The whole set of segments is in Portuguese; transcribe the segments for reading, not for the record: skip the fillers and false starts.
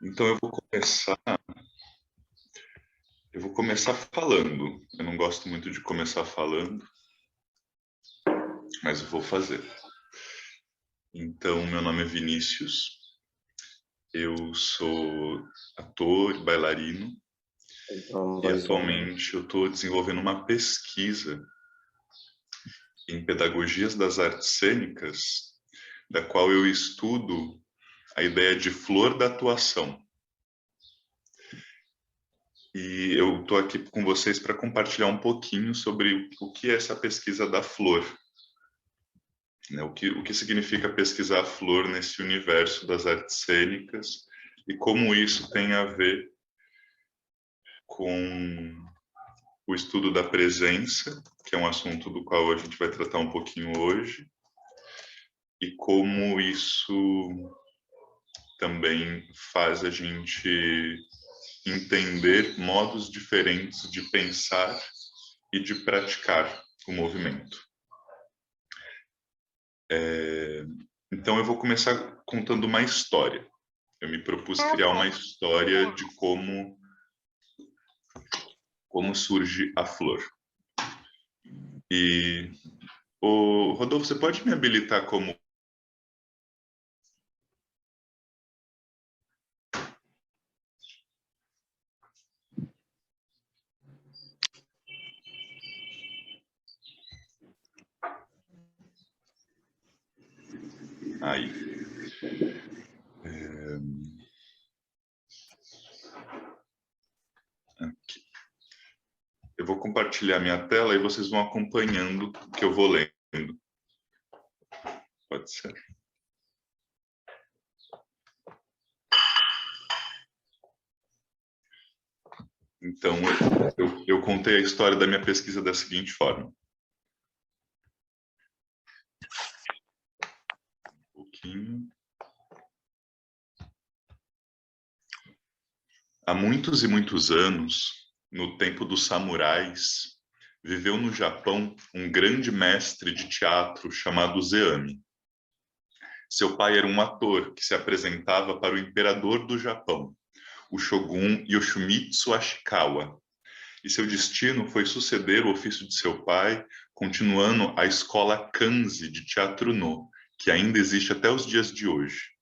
Então eu vou começar falando. Eu não gosto muito de começar falando, mas eu vou fazer. Então, meu nome é Vinícius, eu sou ator, bailarino, Então, e dois homens. atualmente eu estou desenvolvendo uma pesquisa em pedagogias das artes cênicas, da qual eu estudo a ideia de flor da atuação. E eu estou aqui com vocês para compartilhar um pouquinho sobre o que é essa pesquisa da flor, né? O que significa pesquisar a flor nesse universo das artes cênicas e como isso tem a ver com o estudo da presença, que é um assunto do qual a gente vai tratar um pouquinho hoje, e como isso também faz a gente entender modos diferentes de pensar e de praticar o movimento. Então, eu vou começar contando uma história. Eu me propus criar uma história de como surge a flor. E, Rodolfo, você pode me habilitar como... Aí. Aqui. Eu vou compartilhar minha tela e vocês vão acompanhando o que eu vou lendo. Pode ser. Então, eu contei a história da minha pesquisa da seguinte forma. Um pouquinho. Há muitos e muitos anos, no tempo dos samurais, viveu no Japão um grande mestre de teatro chamado Zeami. Seu pai era um ator que se apresentava para o imperador do Japão, o Shogun Yoshimitsu Ashikawa, e seu destino foi suceder o ofício de seu pai, continuando a escola Kanzi de Teatro No, que ainda existe até os dias de hoje.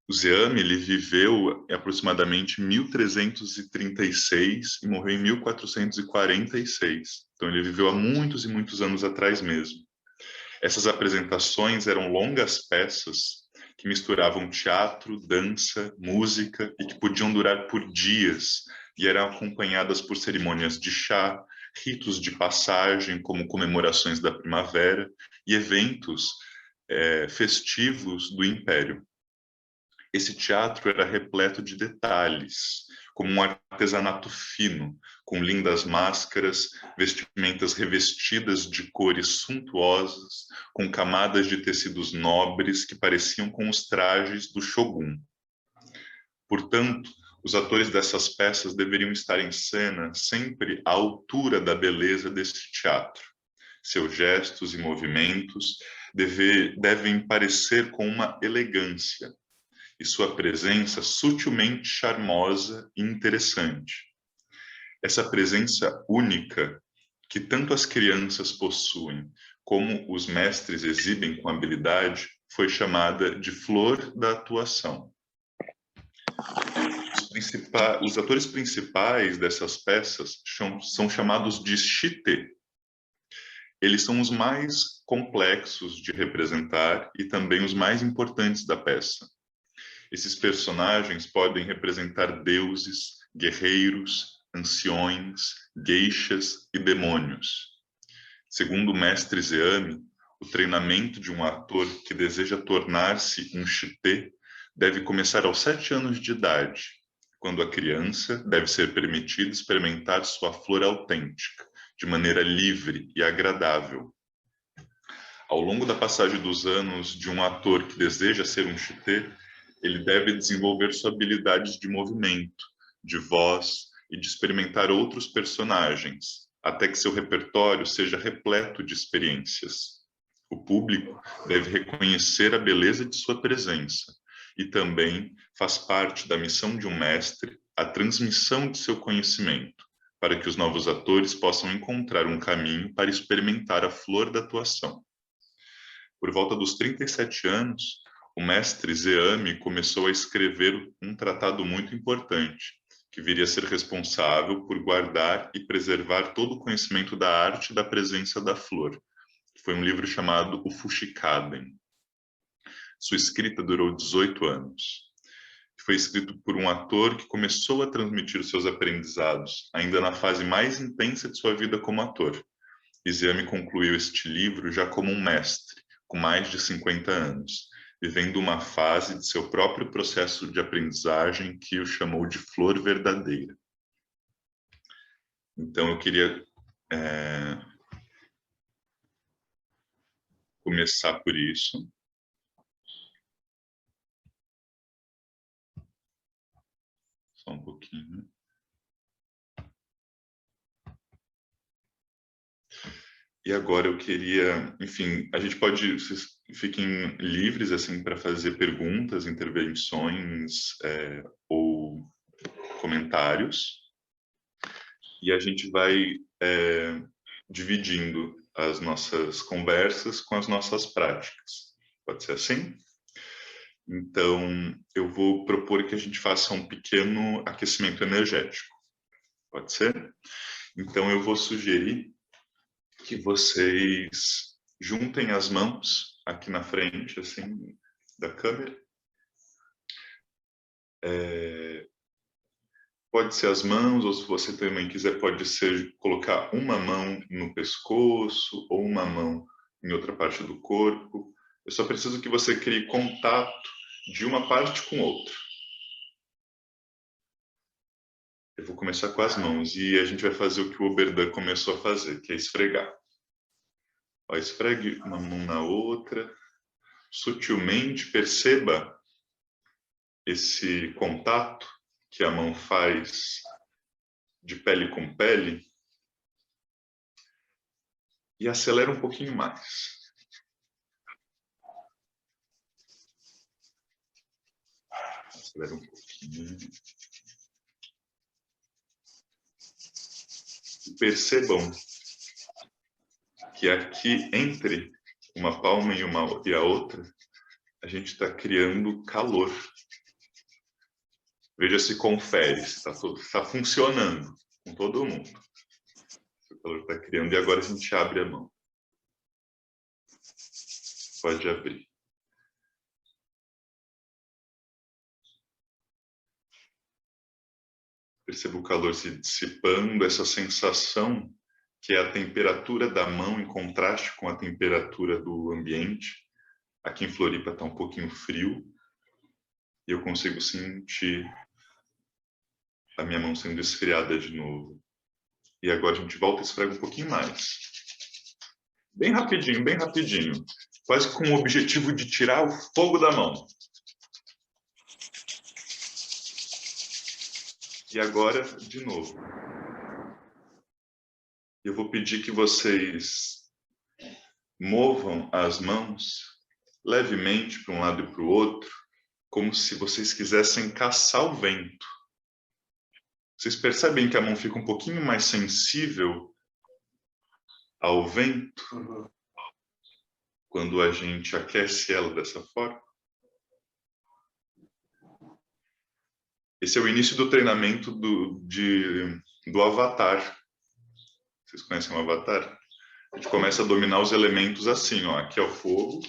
O Zeami, ele viveu aproximadamente 1336 e morreu em 1446. Então, ele viveu há muitos e muitos anos atrás mesmo. Essas apresentações eram longas peças que misturavam teatro, dança, música e que podiam durar por dias e eram acompanhadas por cerimônias de chá, ritos de passagem, como comemorações da primavera e eventos festivos do Império. Esse teatro era repleto de detalhes, como um artesanato fino, com lindas máscaras, vestimentas revestidas de cores suntuosas, com camadas de tecidos nobres que pareciam com os trajes do shogun. Portanto, os atores dessas peças deveriam estar em cena sempre à altura da beleza desse teatro. Seus gestos e movimentos devem parecer com uma elegância, e sua presença sutilmente charmosa e interessante. Essa presença única que tanto as crianças possuem como os mestres exibem com habilidade foi chamada de flor da atuação. Os atores principais dessas peças são chamados de shite. Eles são os mais complexos de representar e também os mais importantes da peça. Esses personagens podem representar deuses, guerreiros, anciões, geishas e demônios. Segundo o mestre Zeami, o treinamento de um ator que deseja tornar-se um shite deve começar aos 7 anos de idade, quando a criança deve ser permitida experimentar sua flor autêntica, de maneira livre e agradável. Ao longo da passagem dos anos de um ator que deseja ser um shite, ele deve desenvolver suas habilidades de movimento, de voz e de experimentar outros personagens, até que seu repertório seja repleto de experiências. O público deve reconhecer a beleza de sua presença e também faz parte da missão de um mestre a transmissão de seu conhecimento, para que os novos atores possam encontrar um caminho para experimentar a flor da atuação. Por volta dos 37 anos, o mestre Zeame começou a escrever um tratado muito importante, que viria a ser responsável por guardar e preservar todo o conhecimento da arte da presença da flor. Foi um livro chamado O Fushikaden. Sua escrita durou 18 anos. Foi escrito por um ator que começou a transmitir os seus aprendizados, ainda na fase mais intensa de sua vida como ator. Zeame concluiu este livro já como um mestre, com mais de 50 anos, vivendo uma fase de seu próprio processo de aprendizagem que o chamou de flor verdadeira. Então, eu queria começar por isso. Só um pouquinho. E agora eu queria, enfim, a gente pode, vocês fiquem livres assim para fazer perguntas, intervenções ou comentários. E a gente vai dividindo as nossas conversas com as nossas práticas. Pode ser assim? Então, eu vou propor que a gente faça um pequeno aquecimento energético. Pode ser? Então, eu vou sugerir que vocês juntem as mãos aqui na frente, assim, da câmera. Pode ser as mãos, ou se você também quiser, pode ser colocar uma mão no pescoço ou uma mão em outra parte do corpo. Eu só preciso que você crie contato de uma parte com outra. Eu vou começar com as mãos e a gente vai fazer o que o Oberdan começou a fazer, que é esfregar. Ó, esfregue uma mão na outra, sutilmente perceba esse contato que a mão faz de pele com pele e acelera um pouquinho mais. Acelera um pouquinho. E percebam que aqui entre uma palma e a outra, a gente está criando calor. Veja se confere, se está funcionando com todo mundo. O calor está criando e agora a gente abre a mão. Pode abrir. Perceba o calor se dissipando, essa sensação que é a temperatura da mão em contraste com a temperatura do ambiente. Aqui em Floripa está um pouquinho frio e eu consigo sentir a minha mão sendo esfriada de novo. E agora a gente volta e esfrega um pouquinho mais. Bem rapidinho. Quase com o objetivo de tirar o fogo da mão. E agora, de novo. Eu vou pedir que vocês movam as mãos levemente para um lado e para o outro, como se vocês quisessem caçar o vento. Vocês percebem que a mão fica um pouquinho mais sensível ao vento quando a gente aquece ela dessa forma? Esse é o início do treinamento do Avatar. Vocês conhecem o Avatar? A gente começa a dominar os elementos assim, ó. Aqui é o fogo.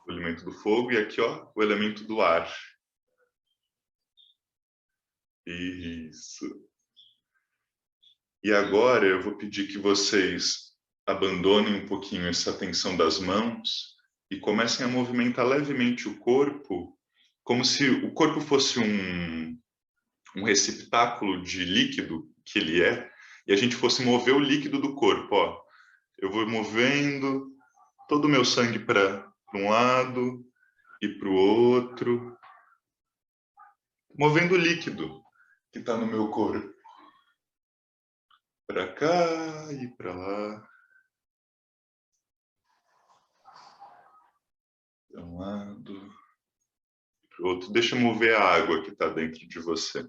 O elemento do fogo. E aqui, ó, o elemento do ar. Isso. E agora eu vou pedir que vocês abandonem um pouquinho essa tensão das mãos e comecem a movimentar levemente o corpo, como se o corpo fosse um receptáculo de líquido, que ele é, e a gente fosse mover o líquido do corpo. Ó. Eu vou movendo todo o meu sangue para um lado e para o outro, movendo o líquido que está no meu corpo. Para cá e para lá. um lado, para o outro. Deixa eu mover a água que está dentro de você.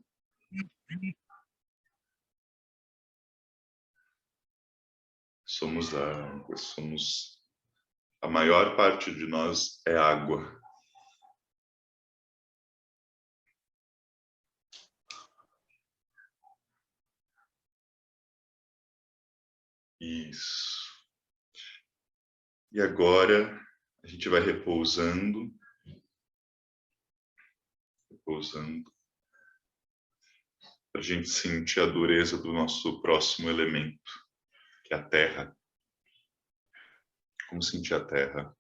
Somos a água, somos... A maior parte de nós é água. Isso. E agora a gente vai repousando, para a gente sentir a dureza do nosso próximo elemento, que é a terra. Como sentir a terra?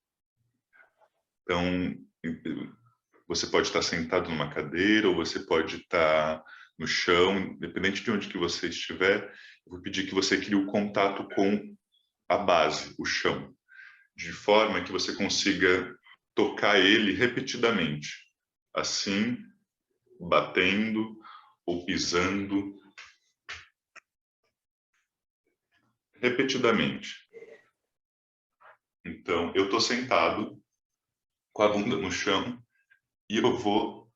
Então, você pode estar sentado numa cadeira ou você pode estar no chão, independente de onde que você estiver. Eu vou pedir que você crie o contato com a base, o chão, de forma que você consiga tocar ele repetidamente, assim, batendo ou pisando, repetidamente. Então, eu estou sentado com a bunda no chão e eu vou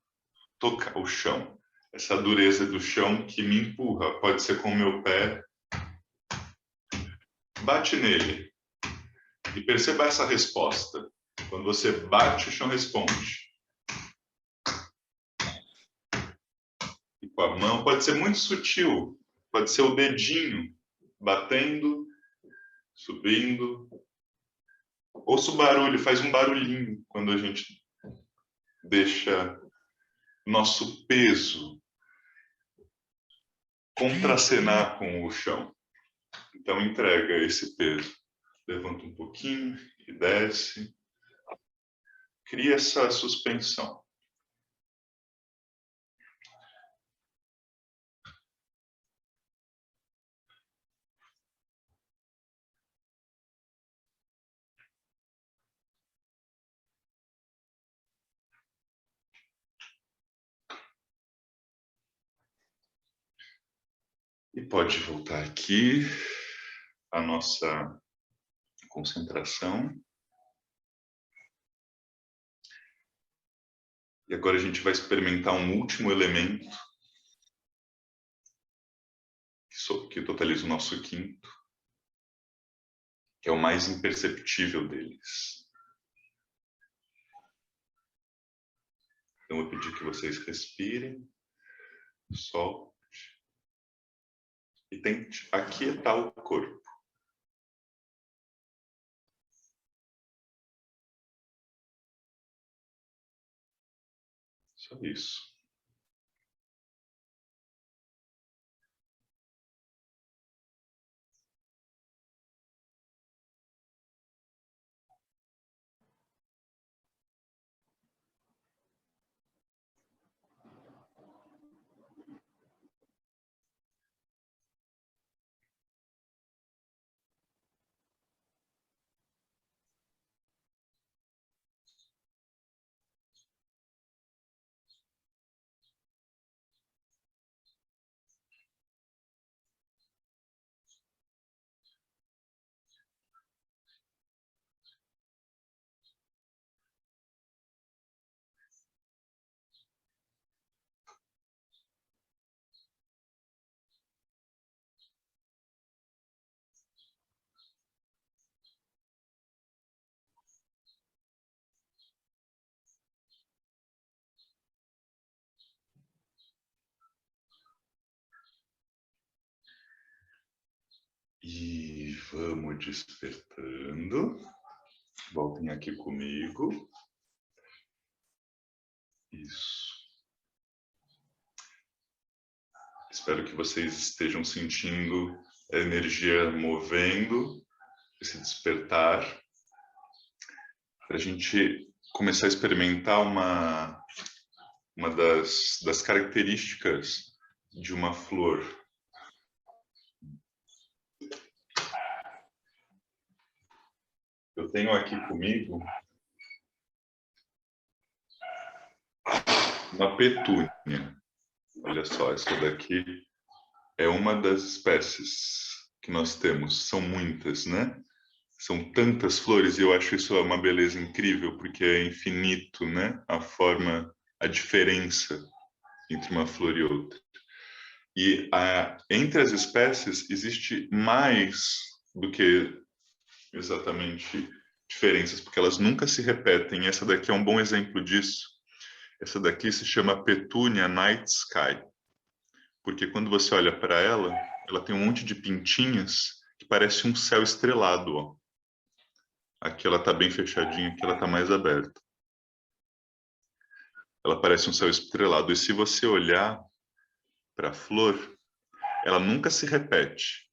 tocar o chão. Essa dureza do chão que me empurra, pode ser com o meu pé. Bate nele e perceba essa resposta. Quando você bate, o chão responde. E com a mão, pode ser muito sutil, pode ser o dedinho batendo, subindo. Ouça o barulho, faz um barulhinho quando a gente deixa nosso peso contracenar com o chão. Então entrega esse peso. Levanta um pouquinho e desce. Cria essa suspensão. E pode voltar aqui a nossa concentração. E agora a gente vai experimentar um último elemento que totaliza o nosso quinto, que é o mais imperceptível deles. Então eu vou pedir que vocês respirem, solte e tente aquietar o corpo. Só isso. E vamos despertando. Voltem aqui comigo. Isso. Espero que vocês estejam sentindo a energia movendo, esse despertar, para a gente começar a experimentar uma das características de uma flor. Eu tenho aqui comigo uma petúnia. Olha só, essa daqui é uma das espécies que nós temos. São muitas, né? São tantas flores e eu acho isso uma beleza incrível, porque é infinito, né? A forma, a diferença entre uma flor e outra. E entre as espécies existe mais do que exatamente diferenças, porque elas nunca se repetem. Essa daqui é um bom exemplo disso. Essa daqui se chama Petunia Night Sky, porque quando você olha para ela, ela tem um monte de pintinhas que parece um céu estrelado, ó. Aqui ela está bem fechadinha, aqui ela está mais aberta. Ela parece um céu estrelado. E se você olhar para a flor, ela nunca se repete.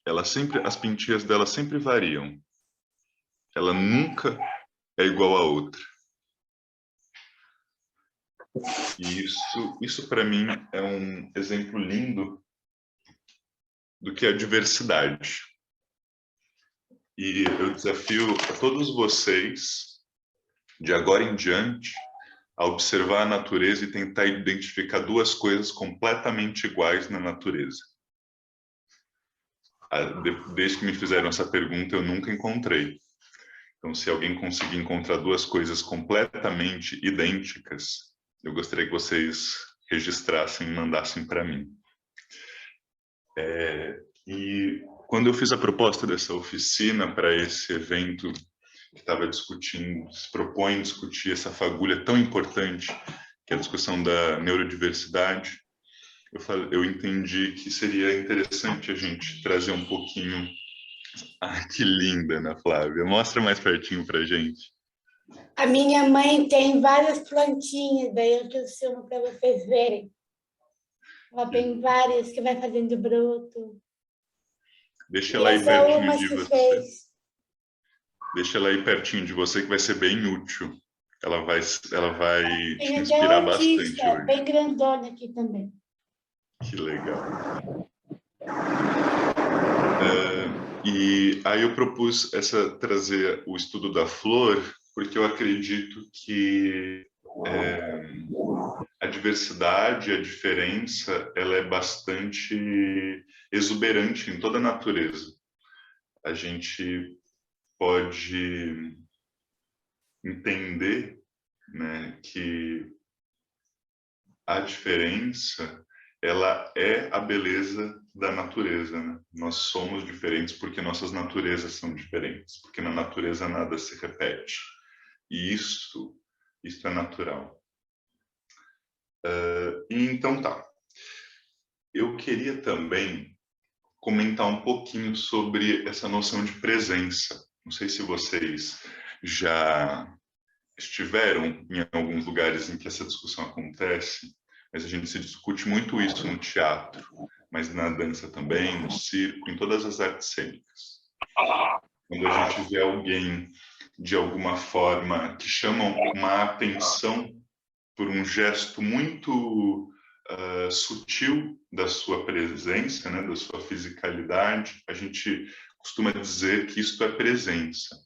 Ela sempre, as pintinhas dela sempre variam. Ela nunca é igual a outra. E isso para mim é um exemplo lindo do que é a diversidade. E eu desafio a todos vocês, de agora em diante, a observar a natureza e tentar identificar duas coisas completamente iguais na natureza. Desde que me fizeram essa pergunta, eu nunca encontrei. Então, se alguém conseguir encontrar duas coisas completamente idênticas, eu gostaria que vocês registrassem e mandassem para mim. E quando eu fiz a proposta dessa oficina para esse evento que estava discutindo, se propõe discutir essa fagulha tão importante, que é a discussão da neurodiversidade, eu entendi que seria interessante a gente trazer um pouquinho... Ah, que linda, Ana Flávia. Mostra mais pertinho para a gente. A minha mãe tem várias plantinhas, daí eu trouxe uma para vocês verem. Ela tem várias que vai fazendo broto. Deixa ela aí essa é pertinho uma de que você. fez. Deixa ela aí pertinho de você, que vai ser bem útil. Ela vai te Tem até inspirar uma bastante artista hoje. bem grandona aqui também. Que legal. E aí eu propus trazer o estudo da flor, porque eu acredito que a diversidade, a diferença, ela é bastante exuberante em toda a natureza. A gente pode entender, né, que a diferença, ela é a beleza da natureza, né? Nós somos diferentes porque nossas naturezas são diferentes, porque na natureza nada se repete. E isso é natural. Então tá. Eu queria também comentar um pouquinho sobre essa noção de presença. Não sei se vocês já estiveram em alguns lugares em que essa discussão acontece, mas a gente se discute muito isso no teatro, mas na dança também, no circo, em todas as artes cênicas. Quando a gente vê alguém, de alguma forma, que chama uma atenção por um gesto muito sutil da sua presença, né, da sua fisicalidade, a gente costuma dizer que isto é presença.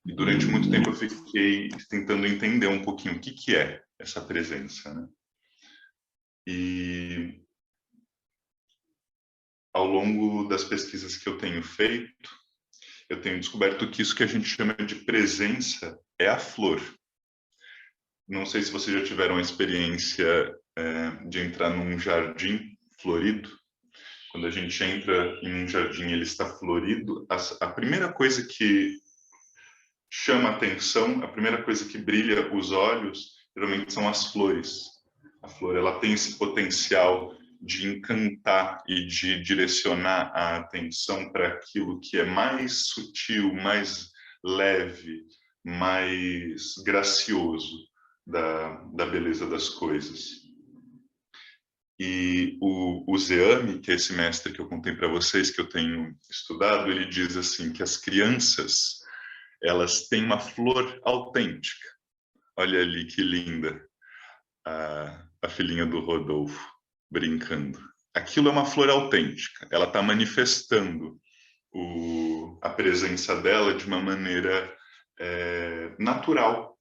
E durante muito tempo eu fiquei tentando entender um pouquinho o que é essa presença, né? E ao longo das pesquisas que eu tenho feito, eu tenho descoberto que isso que a gente chama de presença é a flor. Não sei se vocês já tiveram a experiência de entrar num jardim florido. Quando a gente entra em um jardim e ele está florido, a primeira coisa que chama a atenção, a primeira coisa que brilha os olhos, geralmente são as flores. A flor, ela tem esse potencial de encantar e de direcionar a atenção para aquilo que é mais sutil, mais leve, mais gracioso da beleza das coisas. E o Zeame, que é esse mestre que eu contei para vocês, que eu tenho estudado, ele diz assim, que as crianças, elas têm uma flor autêntica. Olha ali que linda a filhinha do Rodolfo brincando. Aquilo é uma flor autêntica. Ela está manifestando a presença dela de uma maneira natural.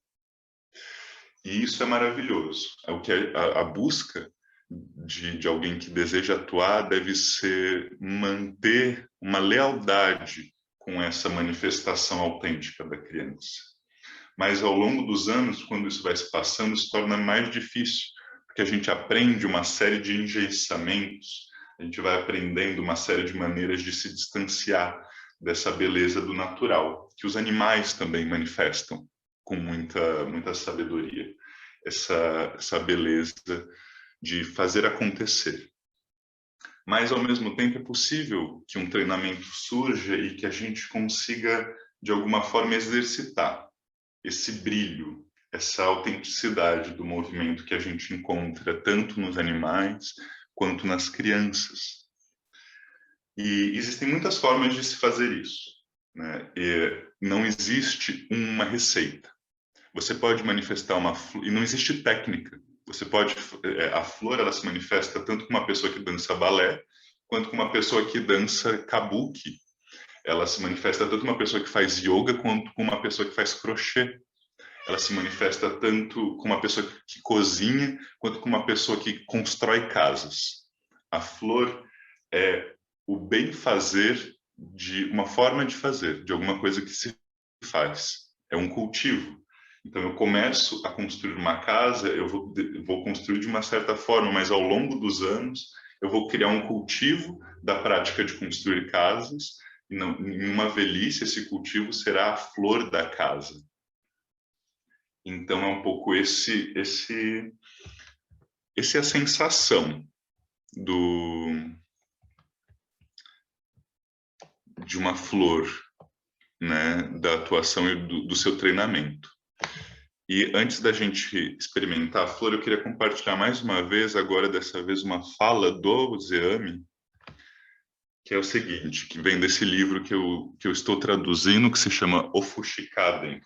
E isso é maravilhoso. É o que a busca de alguém que deseja atuar deve ser manter uma lealdade com essa manifestação autêntica da criança. Mas ao longo dos anos, quando isso vai se passando, se torna mais difícil, porque a gente aprende uma série de engessamentos, a gente vai aprendendo uma série de maneiras de se distanciar dessa beleza do natural, que os animais também manifestam com muita sabedoria, essa beleza de fazer acontecer. Mas, ao mesmo tempo, é possível que um treinamento surja e que a gente consiga, de alguma forma, exercitar esse brilho, essa autenticidade do movimento que a gente encontra tanto nos animais quanto nas crianças. E existem muitas formas de se fazer isso, né? E não existe uma receita. Você pode manifestar uma flor, e não existe técnica. Você pode, a flor, ela se manifesta tanto com uma pessoa que dança balé, quanto com uma pessoa que dança kabuki. Ela se manifesta tanto com uma pessoa que faz yoga, quanto com uma pessoa que faz crochê. Ela se manifesta tanto com uma pessoa que cozinha, quanto com uma pessoa que constrói casas. A flor é o bem fazer de uma forma de fazer, de alguma coisa que se faz. É um cultivo. Então, eu começo a construir uma casa, eu vou construir de uma certa forma, mas ao longo dos anos, eu vou criar um cultivo da prática de construir casas, e em uma velhice, esse cultivo será a flor da casa. Então, é um pouco essa a sensação de uma flor, né, da atuação e do seu treinamento. E antes da gente experimentar a flor, eu queria compartilhar mais uma vez, agora dessa vez, uma fala do Zeami, que é o seguinte, que vem desse livro que eu estou traduzindo, que se chama O Fushikaden.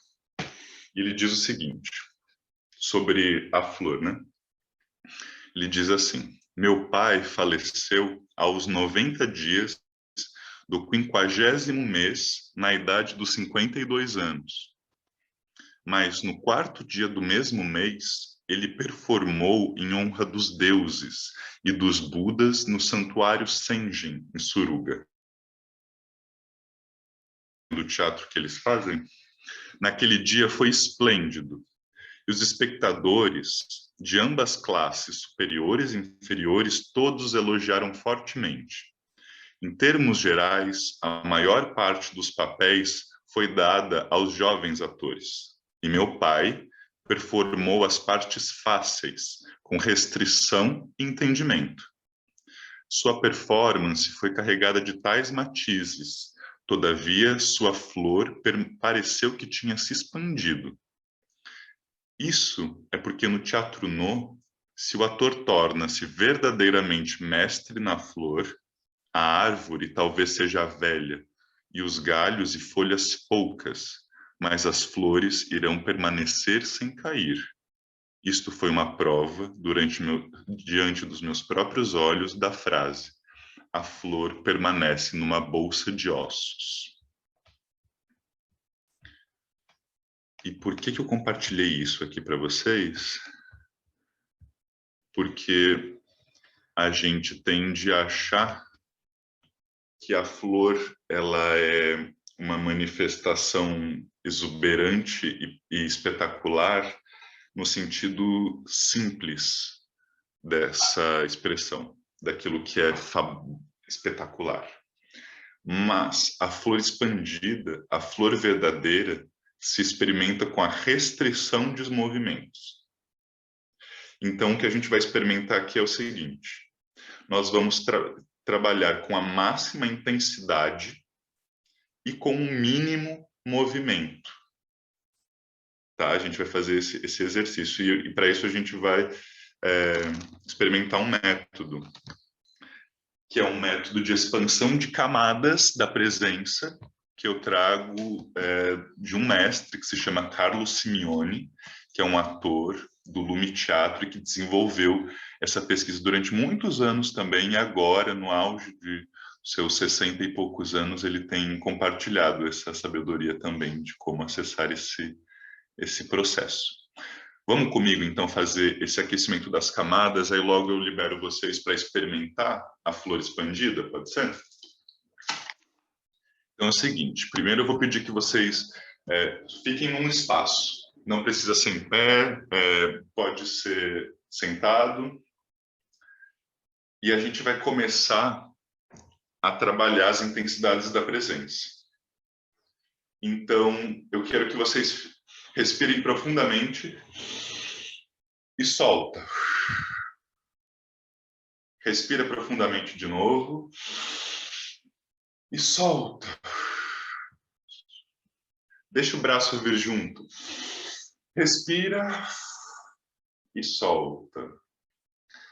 E ele diz o seguinte, sobre a flor, né? Ele diz assim: meu pai faleceu aos 90 dias do 50º mês, na idade dos 52 anos. Mas no 4º dia do mesmo mês, ele performou em honra dos deuses e dos Budas no santuário Senjin, em Suruga. Do teatro que eles fazem, naquele dia foi esplêndido. E os espectadores de ambas classes, superiores e inferiores, todos elogiaram fortemente. Em termos gerais, a maior parte dos papéis foi dada aos jovens atores. E meu pai performou as partes fáceis, com restrição e entendimento. Sua performance foi carregada de tais matizes, todavia sua flor pareceu que tinha se expandido. Isso é porque no teatro no, se o ator torna-se verdadeiramente mestre na flor, a árvore talvez seja velha, e os galhos e folhas poucas, mas as flores irão permanecer sem cair. Isto foi uma prova, diante dos meus próprios olhos, da frase: a flor permanece numa bolsa de ossos. E por que eu compartilhei isso aqui para vocês? Porque a gente tende a achar que a flor ela é uma manifestação exuberante e espetacular no sentido simples dessa expressão, daquilo que é espetacular. Mas a flor expandida, a flor verdadeira, se experimenta com a restrição dos movimentos. Então, o que a gente vai experimentar aqui é o seguinte: nós vamos trabalhar com a máxima intensidade e com um mínimo movimento. Tá? A gente vai fazer esse exercício e para isso a gente vai experimentar um método, que é um método de expansão de camadas da presença, que eu trago de um mestre que se chama Carlos Simeone, que é um ator do Lume Teatro e que desenvolveu essa pesquisa durante muitos anos também, e agora, no auge de seus 60 e poucos anos, ele tem compartilhado essa sabedoria também de como acessar esse processo. Vamos comigo, então, fazer esse aquecimento das camadas, aí logo eu libero vocês para experimentar a flor expandida, pode ser? Então é o seguinte, primeiro eu vou pedir que vocês fiquem num espaço. Não precisa ser em pé, pode ser sentado. E a gente vai começar a trabalhar as intensidades da presença. Então, eu quero que vocês respirem profundamente e solta. Respira profundamente de novo e solta. Deixa o braço vir junto. Respira e solta.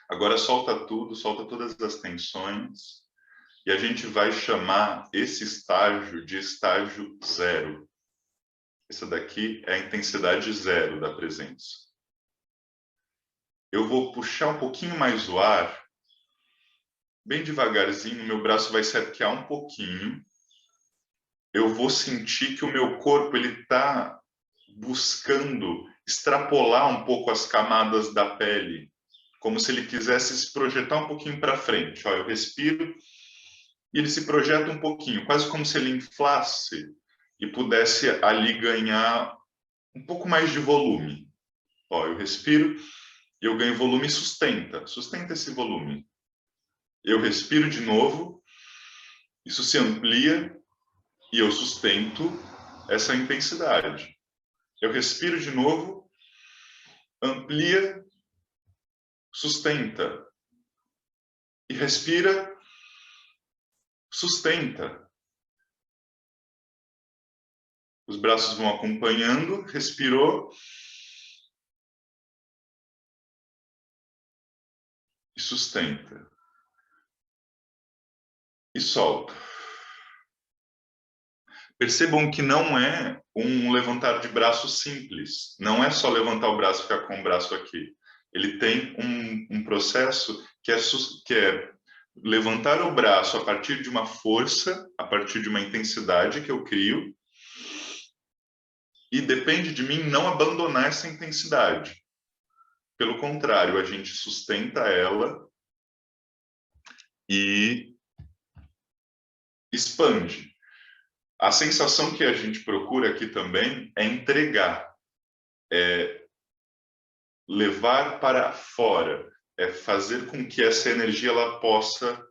Agora solta tudo, solta todas as tensões. E a gente vai chamar esse estágio de estágio zero. Essa daqui é a intensidade zero da presença. Eu vou puxar um pouquinho mais o ar. Bem devagarzinho, meu braço vai se arquear um pouquinho. Eu vou sentir que o meu corpo está buscando extrapolar um pouco as camadas da pele, como se ele quisesse se projetar um pouquinho para frente. Ó, eu respiro e ele se projeta um pouquinho, quase como se ele inflasse e pudesse ali ganhar um pouco mais de volume. Ó, eu respiro e eu ganho volume e sustenta esse volume. Eu respiro de novo, isso se amplia e eu sustento essa intensidade. Eu respiro de novo, amplia, sustenta. E respira, sustenta. Os braços vão acompanhando, respirou. E sustenta. E solta. Percebam que não é um levantar de braço simples. Não é só levantar o braço e ficar com o braço aqui. Ele tem um processo que é levantar o braço a partir de uma força, a partir de uma intensidade que eu crio. E depende de mim não abandonar essa intensidade. Pelo contrário, a gente sustenta ela e expande. A sensação que a gente procura aqui também é entregar, é levar para fora, é fazer com que essa energia ela possa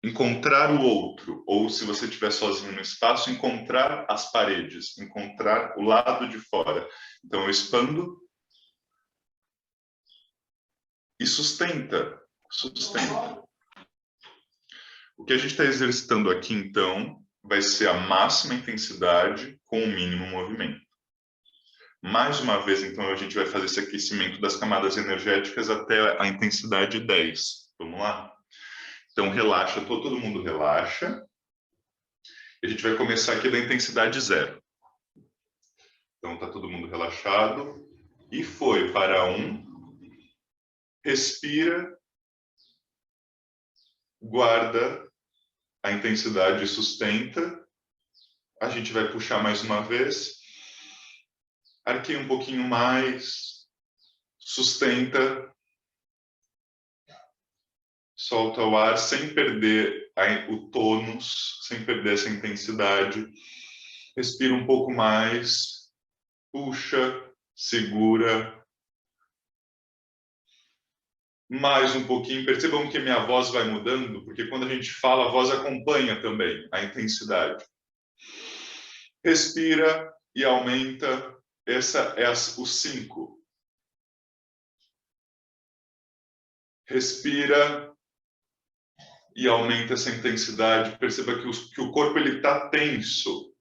encontrar o outro, ou se você estiver sozinho no espaço, encontrar as paredes, encontrar o lado de fora. Então eu expando e sustenta. O que a gente está exercitando aqui, então, vai ser a máxima intensidade com o mínimo movimento. Mais uma vez, então, a gente vai fazer esse aquecimento das camadas energéticas até a intensidade 10. Vamos lá? Então, relaxa, todo mundo relaxa. E a gente vai começar aqui da intensidade 0. Então, está todo mundo relaxado. E foi para 1. Respira. Guarda a intensidade e sustenta. A gente vai puxar mais uma vez. Arqueia um pouquinho mais. Sustenta. Solta o ar sem perder o tônus, sem perder essa intensidade. Respira um pouco mais. Puxa, segura. Mais um pouquinho. Percebam que minha voz vai mudando, porque quando a gente fala, a voz acompanha também a intensidade. Respira e aumenta. Essa é o 5. Respira e aumenta essa intensidade. Perceba que o corpo está tenso.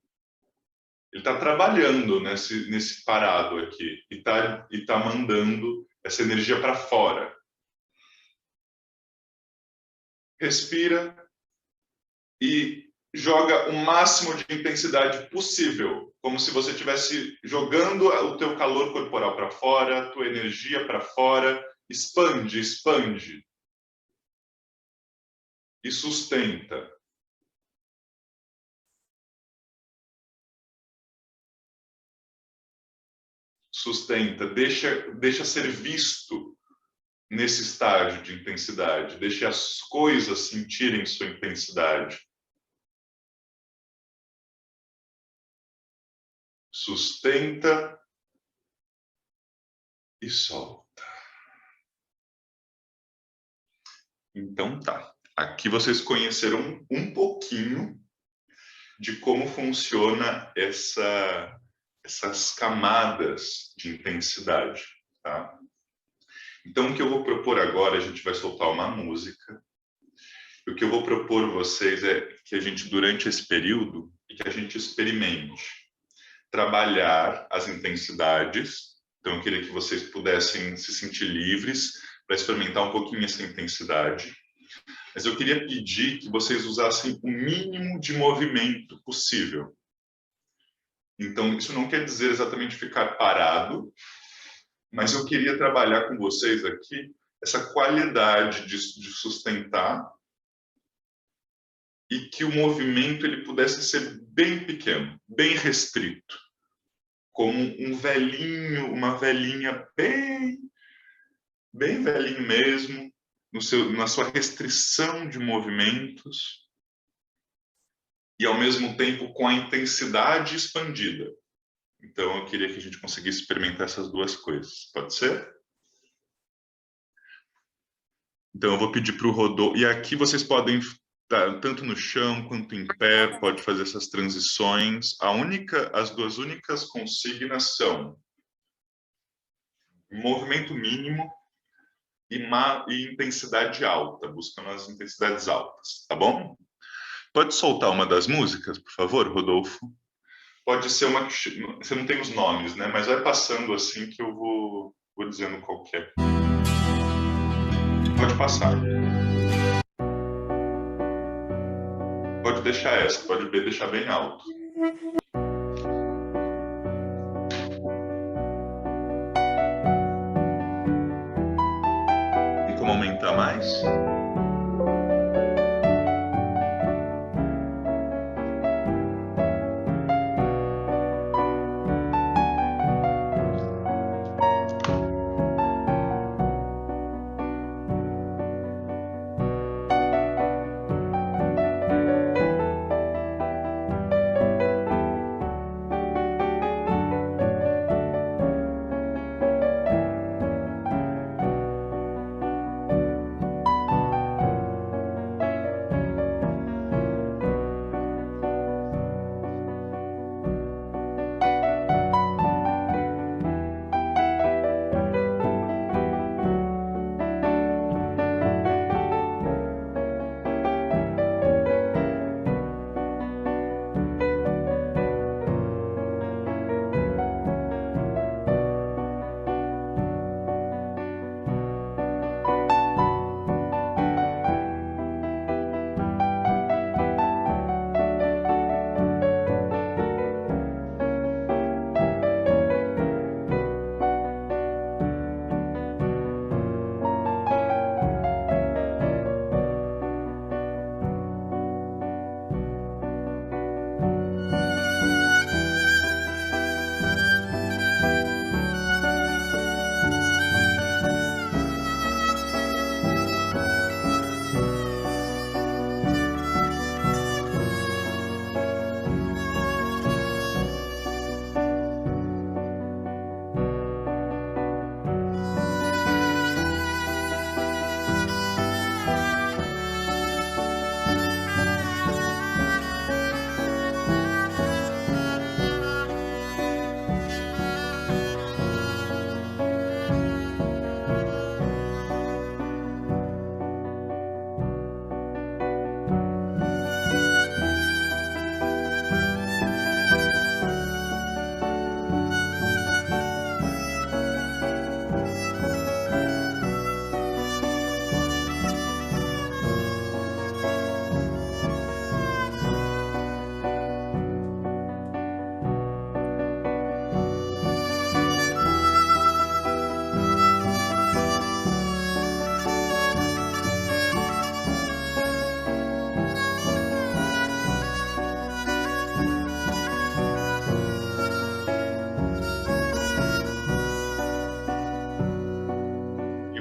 Ele está trabalhando nesse parado aqui e tá mandando essa energia para fora. Respira e joga o máximo de intensidade possível, como se você estivesse jogando o teu calor corporal para fora, a tua energia para fora. Expande, expande. E sustenta. Sustenta, deixa ser visto nesse estágio de intensidade, deixe as coisas sentirem sua intensidade. Sustenta e solta. Então tá. Aqui vocês conheceram um pouquinho de como funciona essas camadas de intensidade, tá? Então, o que eu vou propor agora, a gente vai soltar uma música. O que eu vou propor a vocês é que a gente, durante esse período, e que a gente experimente trabalhar as intensidades. Então, eu queria que vocês pudessem se sentir livres para experimentar um pouquinho essa intensidade. Mas eu queria pedir que vocês usassem o mínimo de movimento possível. Então, isso não quer dizer exatamente ficar parado, mas eu queria trabalhar com vocês aqui essa qualidade de sustentar e que o movimento ele pudesse ser bem pequeno, bem restrito, como um velhinho, uma velhinha bem velhinho mesmo, na sua restrição de movimentos e, ao mesmo tempo, com a intensidade expandida. Então, eu queria que a gente conseguisse experimentar essas duas coisas. Pode ser? Então, eu vou pedir para o Rodolfo... E aqui vocês podem estar tanto no chão quanto em pé, pode fazer essas transições. As duas únicas consignas são movimento mínimo e intensidade alta, buscando as intensidades altas, tá bom? Pode soltar uma das músicas, por favor, Rodolfo? Pode ser uma que... Você não tem os nomes, né? Mas vai passando assim que eu vou dizendo qual que é. Pode passar. Pode deixar essa, pode deixar bem alto. Tem como aumentar mais?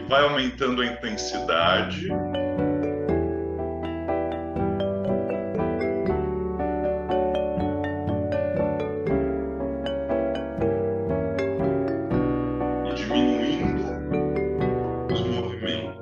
vai aumentando a intensidade. E diminuindo os movimentos.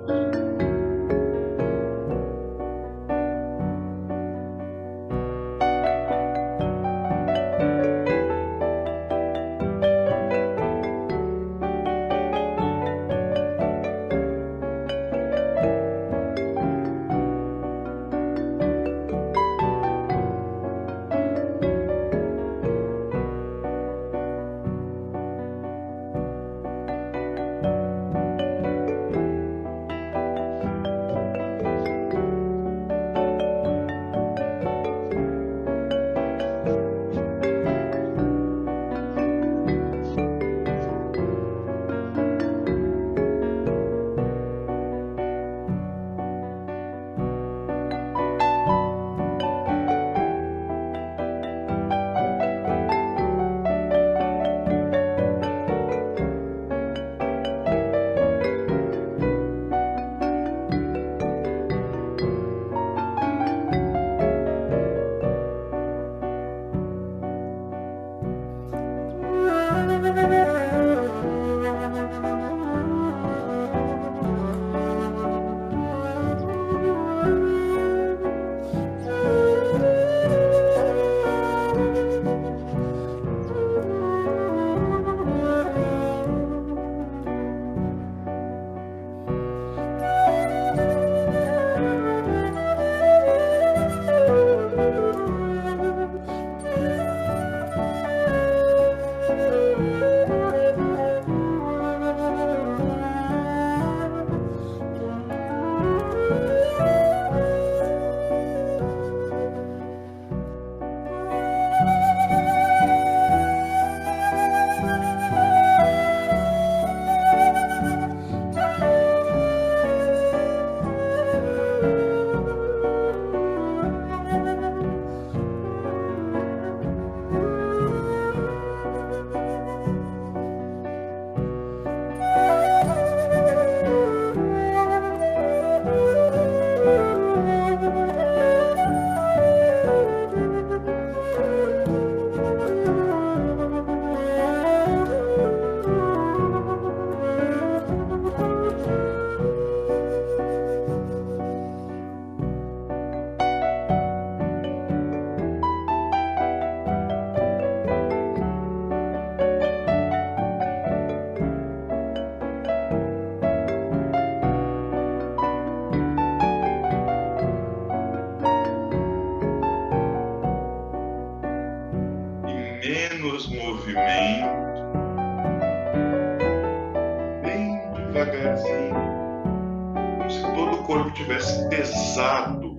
Menos movimento, bem devagarzinho, como se todo o corpo tivesse pesado.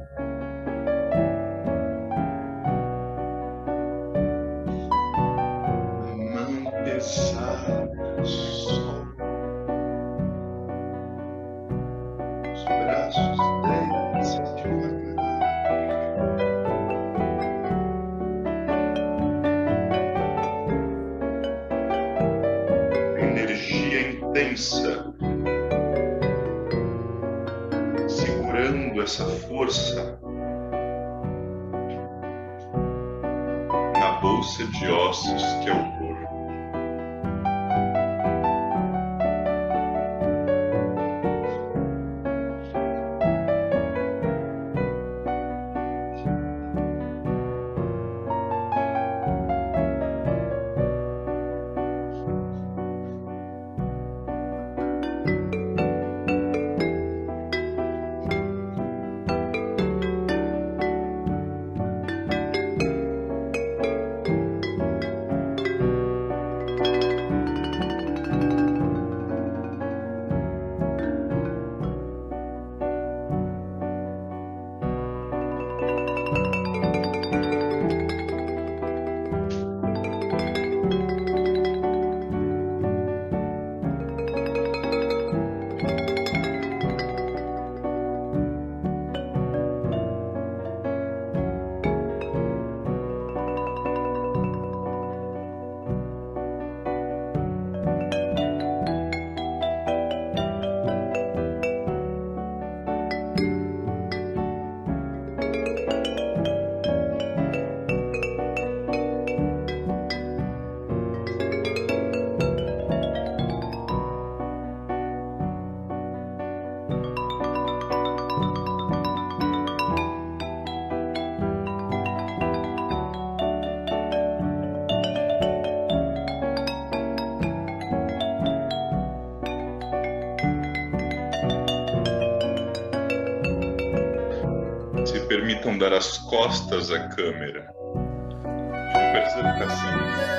A mão pesada, solta. Os braços descem devagar. Energia intensa, segurando essa força na bolsa de ossos que é o corpo. não dar as costas à câmera. Não precisa ficar assim.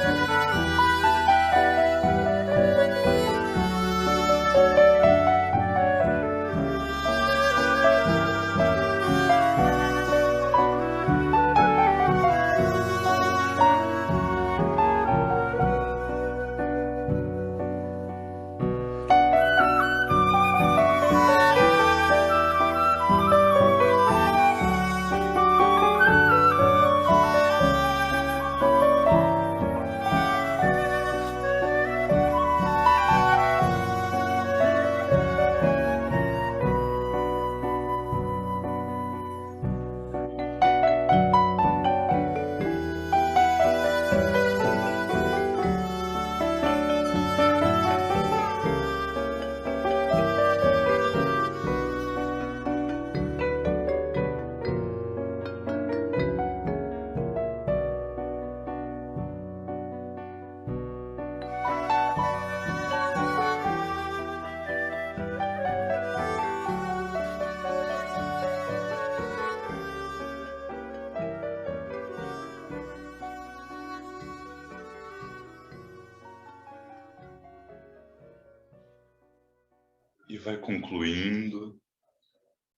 E vai concluindo,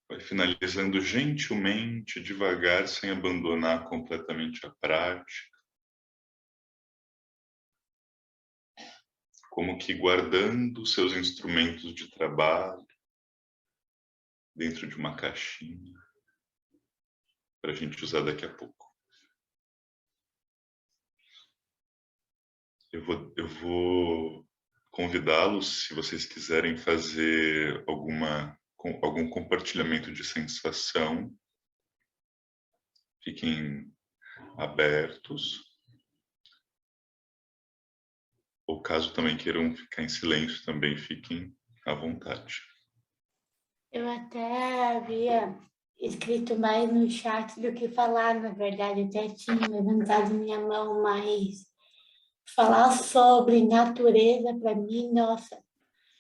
vai finalizando gentilmente, devagar, sem abandonar completamente a prática. Como que guardando seus instrumentos de trabalho dentro de uma caixinha para a gente usar daqui a pouco. Eu vou convidá-los, se vocês quiserem fazer algum compartilhamento de sensação, fiquem abertos. Ou caso também queiram ficar em silêncio, também fiquem à vontade. Eu até havia escrito mais no chat do que falar, na verdade, até tinha levantado minha mão, mas falar sobre natureza, para mim, nossa,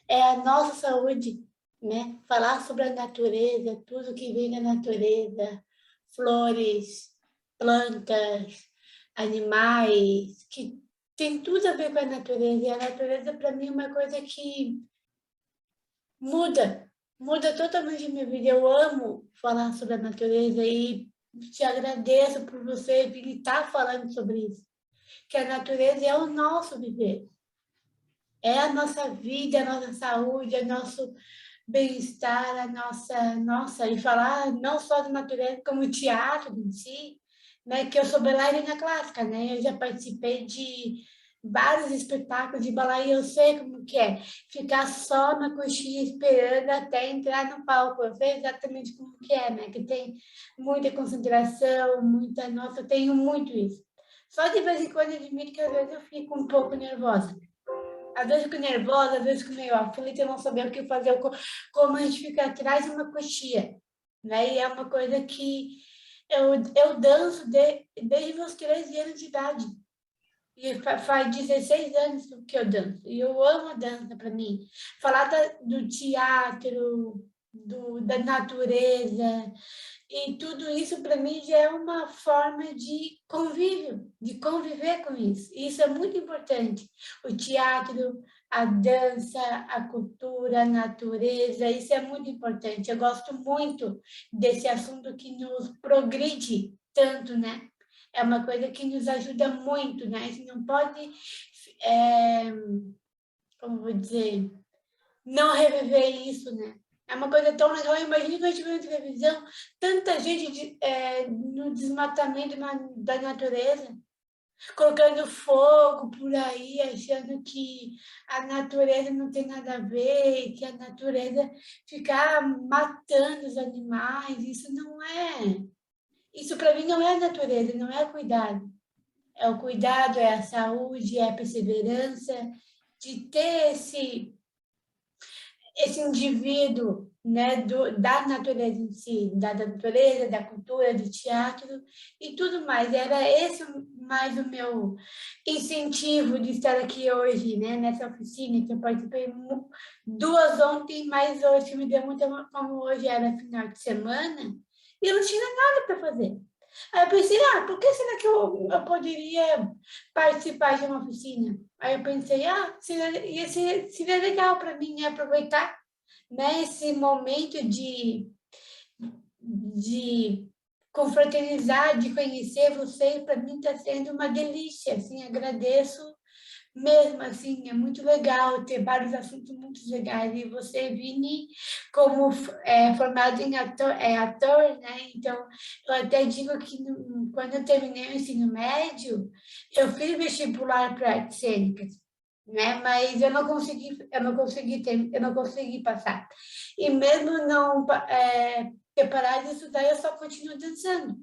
é a nossa saúde, né? Falar sobre a natureza, tudo que vem da natureza, flores, plantas, animais, que tem tudo a ver com a natureza. E a natureza, para mim, é uma coisa que muda totalmente a minha vida. Eu amo falar sobre a natureza e te agradeço por você vir estar falando sobre isso. Que a natureza é o nosso viver. É a nossa vida, a nossa saúde, o nosso bem-estar, a nossa... E falar não só da natureza, como o teatro em si, né? Que eu sou bailarina clássica, né? Eu já participei de vários espetáculos de balaio e eu sei como que é. Ficar só na coxinha esperando até entrar no palco. Eu sei exatamente como que é, né? Que tem muita concentração, muita... Nossa, eu tenho muito isso. Só de vez em quando eu admito que às vezes eu fico um pouco nervosa. Às vezes eu fico nervosa, às vezes eu fico meio aflita, eu não saber o que fazer, como a gente fica atrás de uma coxinha, né? E é uma coisa que eu danço desde meus 13 anos de idade. E faz 16 anos que eu danço. E eu amo a dança para mim. Falar do teatro, da natureza... E tudo isso, para mim, já é uma forma de convívio, de conviver com isso. E isso é muito importante. O teatro, a dança, a cultura, a natureza, isso é muito importante. Eu gosto muito desse assunto que nos progride tanto, né? É uma coisa que nos ajuda muito, né? A gente não pode, como vou dizer, não reviver isso, né? É uma coisa tão legal. Imagina que a gente vê na televisão tanta gente no desmatamento da natureza, colocando fogo por aí, achando que a natureza não tem nada a ver, que a natureza ficar matando os animais. Isso não é. Isso para mim não é a natureza, não é cuidado. É o cuidado, é a saúde, é a perseverança de ter esse indivíduo, né, da natureza em si, da natureza, da cultura, do teatro e tudo mais. Era esse mais o meu incentivo de estar aqui hoje, né, nessa oficina, que eu participei 2 ontem, mas hoje me deu muito, como hoje era final de semana, e eu não tinha nada para fazer. Aí eu pensei, por que será que eu poderia participar de uma oficina? Aí eu pensei, seria legal para mim, né, aproveitar, né, esse momento de confraternizar, de conhecer você, para mim está sendo uma delícia, assim, agradeço mesmo, assim, é muito legal ter vários assuntos muito legais, e você, Vini, como formado em ator, né, então, eu até digo que quando eu terminei o ensino médio, eu fiz vestibular para artes cênicas, né, mas eu não consegui passar, e mesmo não preparada de estudar, eu só continuo dançando.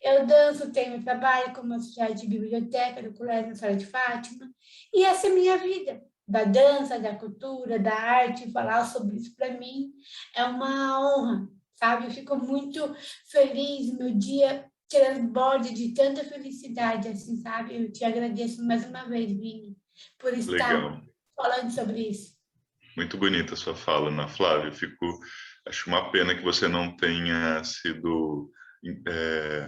Eu danço, tenho trabalho como auxiliar de biblioteca do Colégio Nossa Senhora de Fátima, e essa é a minha vida, da dança, da cultura, da arte. Falar sobre isso para mim é uma honra, sabe? Eu fico muito feliz, meu dia transborda de tanta felicidade, assim, sabe? Eu te agradeço mais uma vez, Vini, por estar Legal. falando sobre isso. Muito bonita a sua fala, Ana Flávia. Acho uma pena que você não tenha sido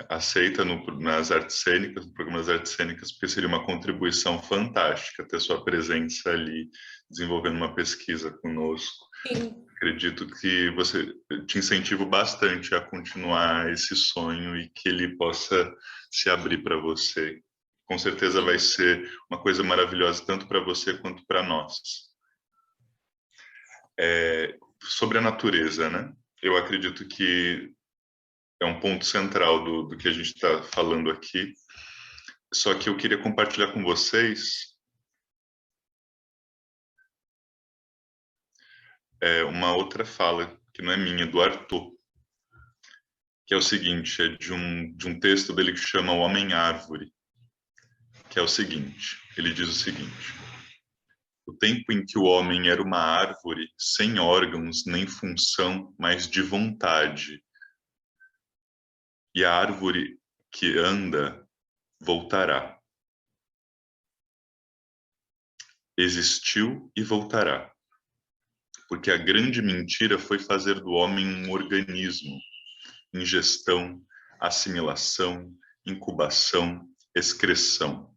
aceita nas artes cênicas, no programa das artes cênicas, porque seria uma contribuição fantástica ter sua presença ali, desenvolvendo uma pesquisa conosco. Sim. Acredito que você te incentivo bastante a continuar esse sonho e que ele possa se abrir para você. Com certeza vai ser uma coisa maravilhosa tanto para você quanto para nós. Sobre a natureza, né? Eu acredito que é um ponto central do que a gente está falando aqui. Só que eu queria compartilhar com vocês uma outra fala, que não é minha, do Arthur, que é o seguinte, é de um texto dele que chama O Homem-Árvore, que é o seguinte, ele diz o seguinte: o tempo em que o homem era uma árvore sem órgãos nem função, mas de vontade, e a árvore que anda voltará. Existiu e voltará, porque a grande mentira foi fazer do homem um organismo, ingestão, assimilação, incubação, excreção.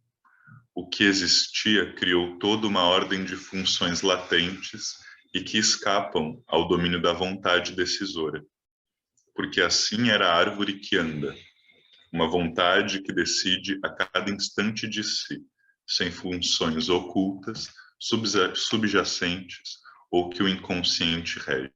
O que existia criou toda uma ordem de funções latentes e que escapam ao domínio da vontade decisora, porque assim era a árvore que anda, uma vontade que decide a cada instante de si, sem funções ocultas, subjacentes ou que o inconsciente rege.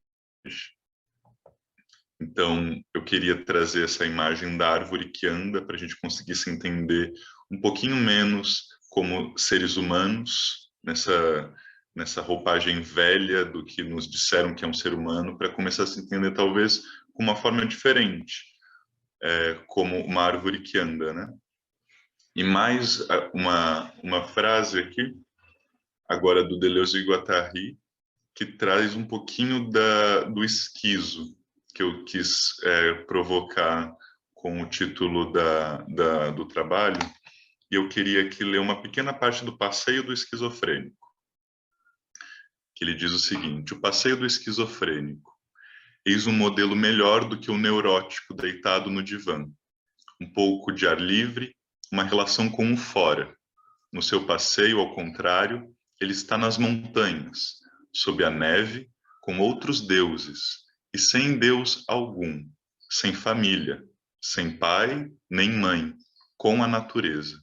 Então, eu queria trazer essa imagem da árvore que anda para a gente conseguir se entender um pouquinho menos como seres humanos, nessa roupagem velha do que nos disseram que é um ser humano, para começar a se entender talvez com uma forma diferente, como uma árvore que anda, né? E mais uma frase aqui, agora do Deleuze e Guattari, que traz um pouquinho do esquizo, que eu quis provocar com o título do trabalho, e eu queria aqui ler uma pequena parte do Passeio do Esquizofrênico, que ele diz o seguinte: o passeio do esquizofrênico. Eis um modelo melhor do que o neurótico deitado no divã. Um pouco de ar livre, uma relação com o fora. No seu passeio, ao contrário, ele está nas montanhas, sob a neve, com outros deuses, e sem Deus algum, sem família, sem pai nem mãe, com a natureza.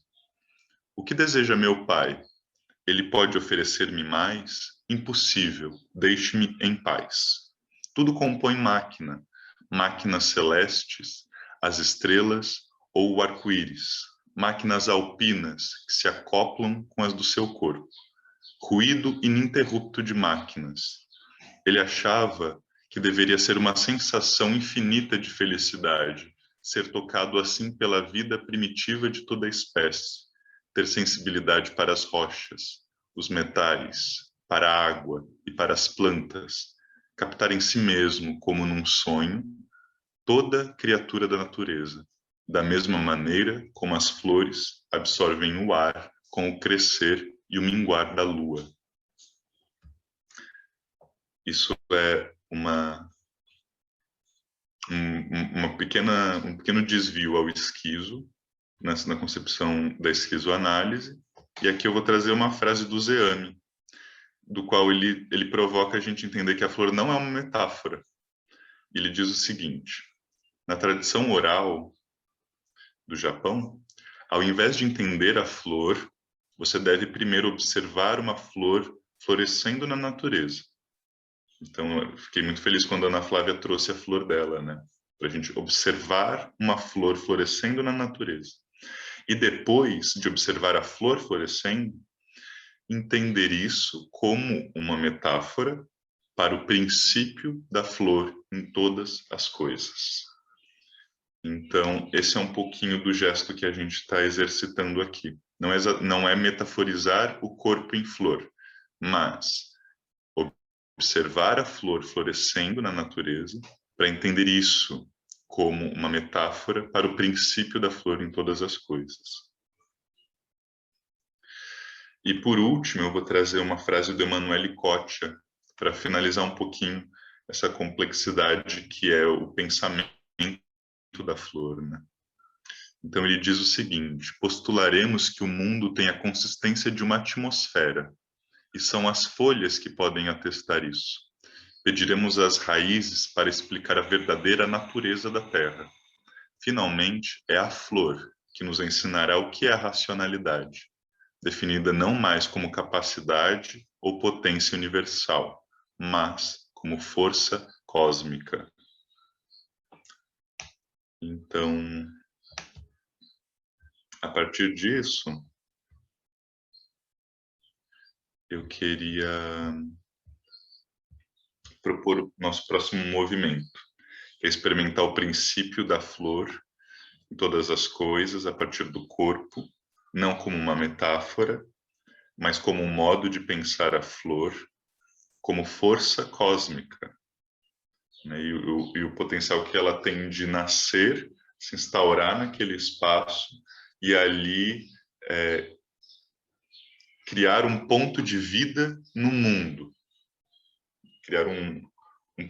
O que deseja meu pai? Ele pode oferecer-me mais? Impossível, deixe-me em paz. Tudo compõe máquina, máquinas celestes, as estrelas ou o arco-íris, máquinas alpinas que se acoplam com as do seu corpo. Ruído ininterrupto de máquinas. Ele achava que deveria ser uma sensação infinita de felicidade, ser tocado assim pela vida primitiva de toda a espécie, ter sensibilidade para as rochas, os metais, para a água e para as plantas, captar em si mesmo, como num sonho, toda criatura da natureza, da mesma maneira como as flores absorvem o ar com o crescer e o minguar da lua. Isso é um pequeno desvio ao esquizo, na concepção da esquizoanálise, e aqui eu vou trazer uma frase do Zeami, do qual ele provoca a gente entender que a flor não é uma metáfora. Ele diz o seguinte: na tradição oral do Japão, ao invés de entender a flor, você deve primeiro observar uma flor florescendo na natureza. Então, eu fiquei muito feliz quando a Ana Flávia trouxe a flor dela, né? Para a gente observar uma flor florescendo na natureza. E depois de observar a flor florescendo, entender isso como uma metáfora para o princípio da flor em todas as coisas. Então, esse é um pouquinho do gesto que a gente está exercitando aqui. Não é metaforizar o corpo em flor, mas observar a flor florescendo na natureza para entender isso como uma metáfora para o princípio da flor em todas as coisas. E por último, eu vou trazer uma frase do Emanuele Coccia para finalizar um pouquinho essa complexidade que é o pensamento da flor, né? Então ele diz o seguinte: postularemos que o mundo tem a consistência de uma atmosfera, e são as folhas que podem atestar isso. Pediremos às raízes para explicar a verdadeira natureza da terra. Finalmente, é a flor que nos ensinará o que é a racionalidade, definida não mais como capacidade ou potência universal, mas como força cósmica. Então, a partir disso, eu queria propor o nosso próximo movimento, que é experimentar o princípio da flor em todas as coisas, a partir do corpo, não como uma metáfora, mas como um modo de pensar a flor como força cósmica, né? E o potencial que ela tem de nascer, se instaurar naquele espaço e ali criar um ponto de vida no mundo, criar um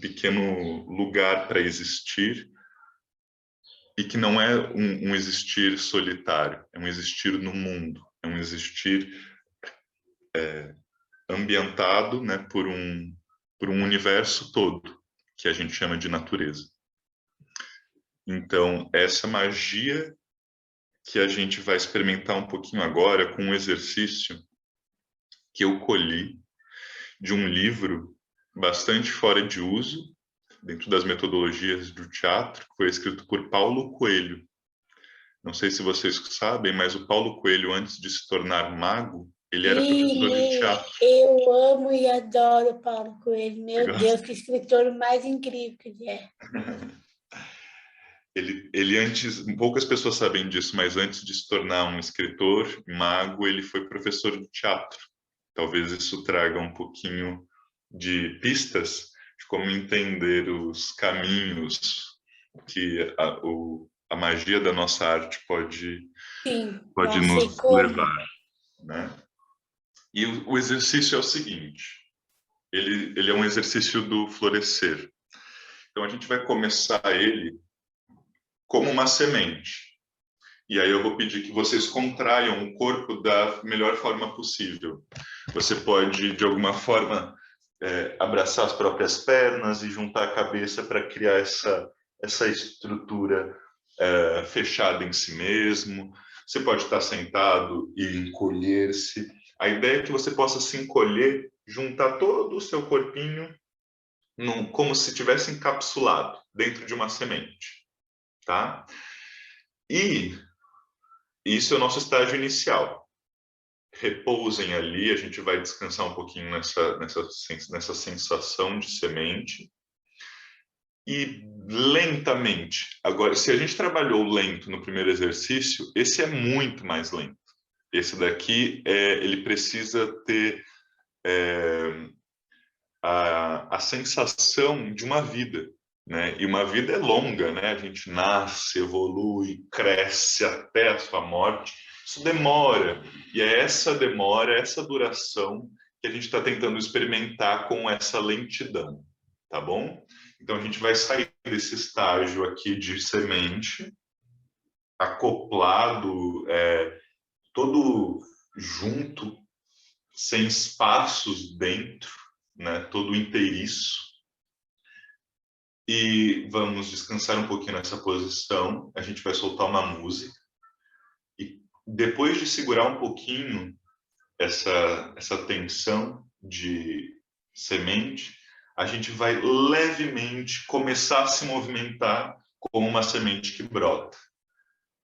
pequeno lugar para existir, e que não é um existir solitário, é um existir no mundo, é um existir ambientado, né, por um universo todo, que a gente chama de natureza. Então, essa magia que a gente vai experimentar um pouquinho agora com um exercício que eu colhi de um livro bastante fora de uso, dentro das metodologias do teatro, que foi escrito por Paulo Coelho. Não sei se vocês sabem, mas o Paulo Coelho, antes de se tornar mago, ele era professor de teatro. Eu amo e adoro Paulo Coelho. Meu Deus, que escritor mais incrível que ele é. Ele antes, poucas pessoas sabem disso, mas antes de se tornar um escritor, mago, ele foi professor de teatro. Talvez isso traga um pouquinho de pistas de como entender os caminhos que a magia da nossa arte pode nos levar, né? E o exercício é o seguinte: ele é um exercício do florescer. Então a gente vai começar ele como uma semente. E aí eu vou pedir que vocês contraiam o corpo da melhor forma possível. Você pode, de alguma forma, abraçar as próprias pernas e juntar a cabeça para criar essa estrutura fechada em si mesmo. Você pode estar sentado e encolher-se. A ideia é que você possa se encolher, juntar todo o seu corpinho como se estivesse encapsulado dentro de uma semente, tá? E isso é o nosso estágio inicial. Repousem ali, a gente vai descansar um pouquinho nessa sensação de semente. E lentamente, agora, se a gente trabalhou lento no primeiro exercício, esse é muito mais lento. Esse daqui, ele precisa ter a sensação de uma vida, né? E uma vida é longa, né? A gente nasce, evolui, cresce até a sua morte. Isso demora. E é essa demora, essa duração que a gente está tentando experimentar com essa lentidão, tá bom? Então a gente vai sair desse estágio aqui de semente, acoplado, todo junto, sem espaços dentro, né, todo inteiriço. E vamos descansar um pouquinho nessa posição. A gente vai soltar uma música. E depois de segurar um pouquinho essa tensão de semente, a gente vai levemente começar a se movimentar como uma semente que brota.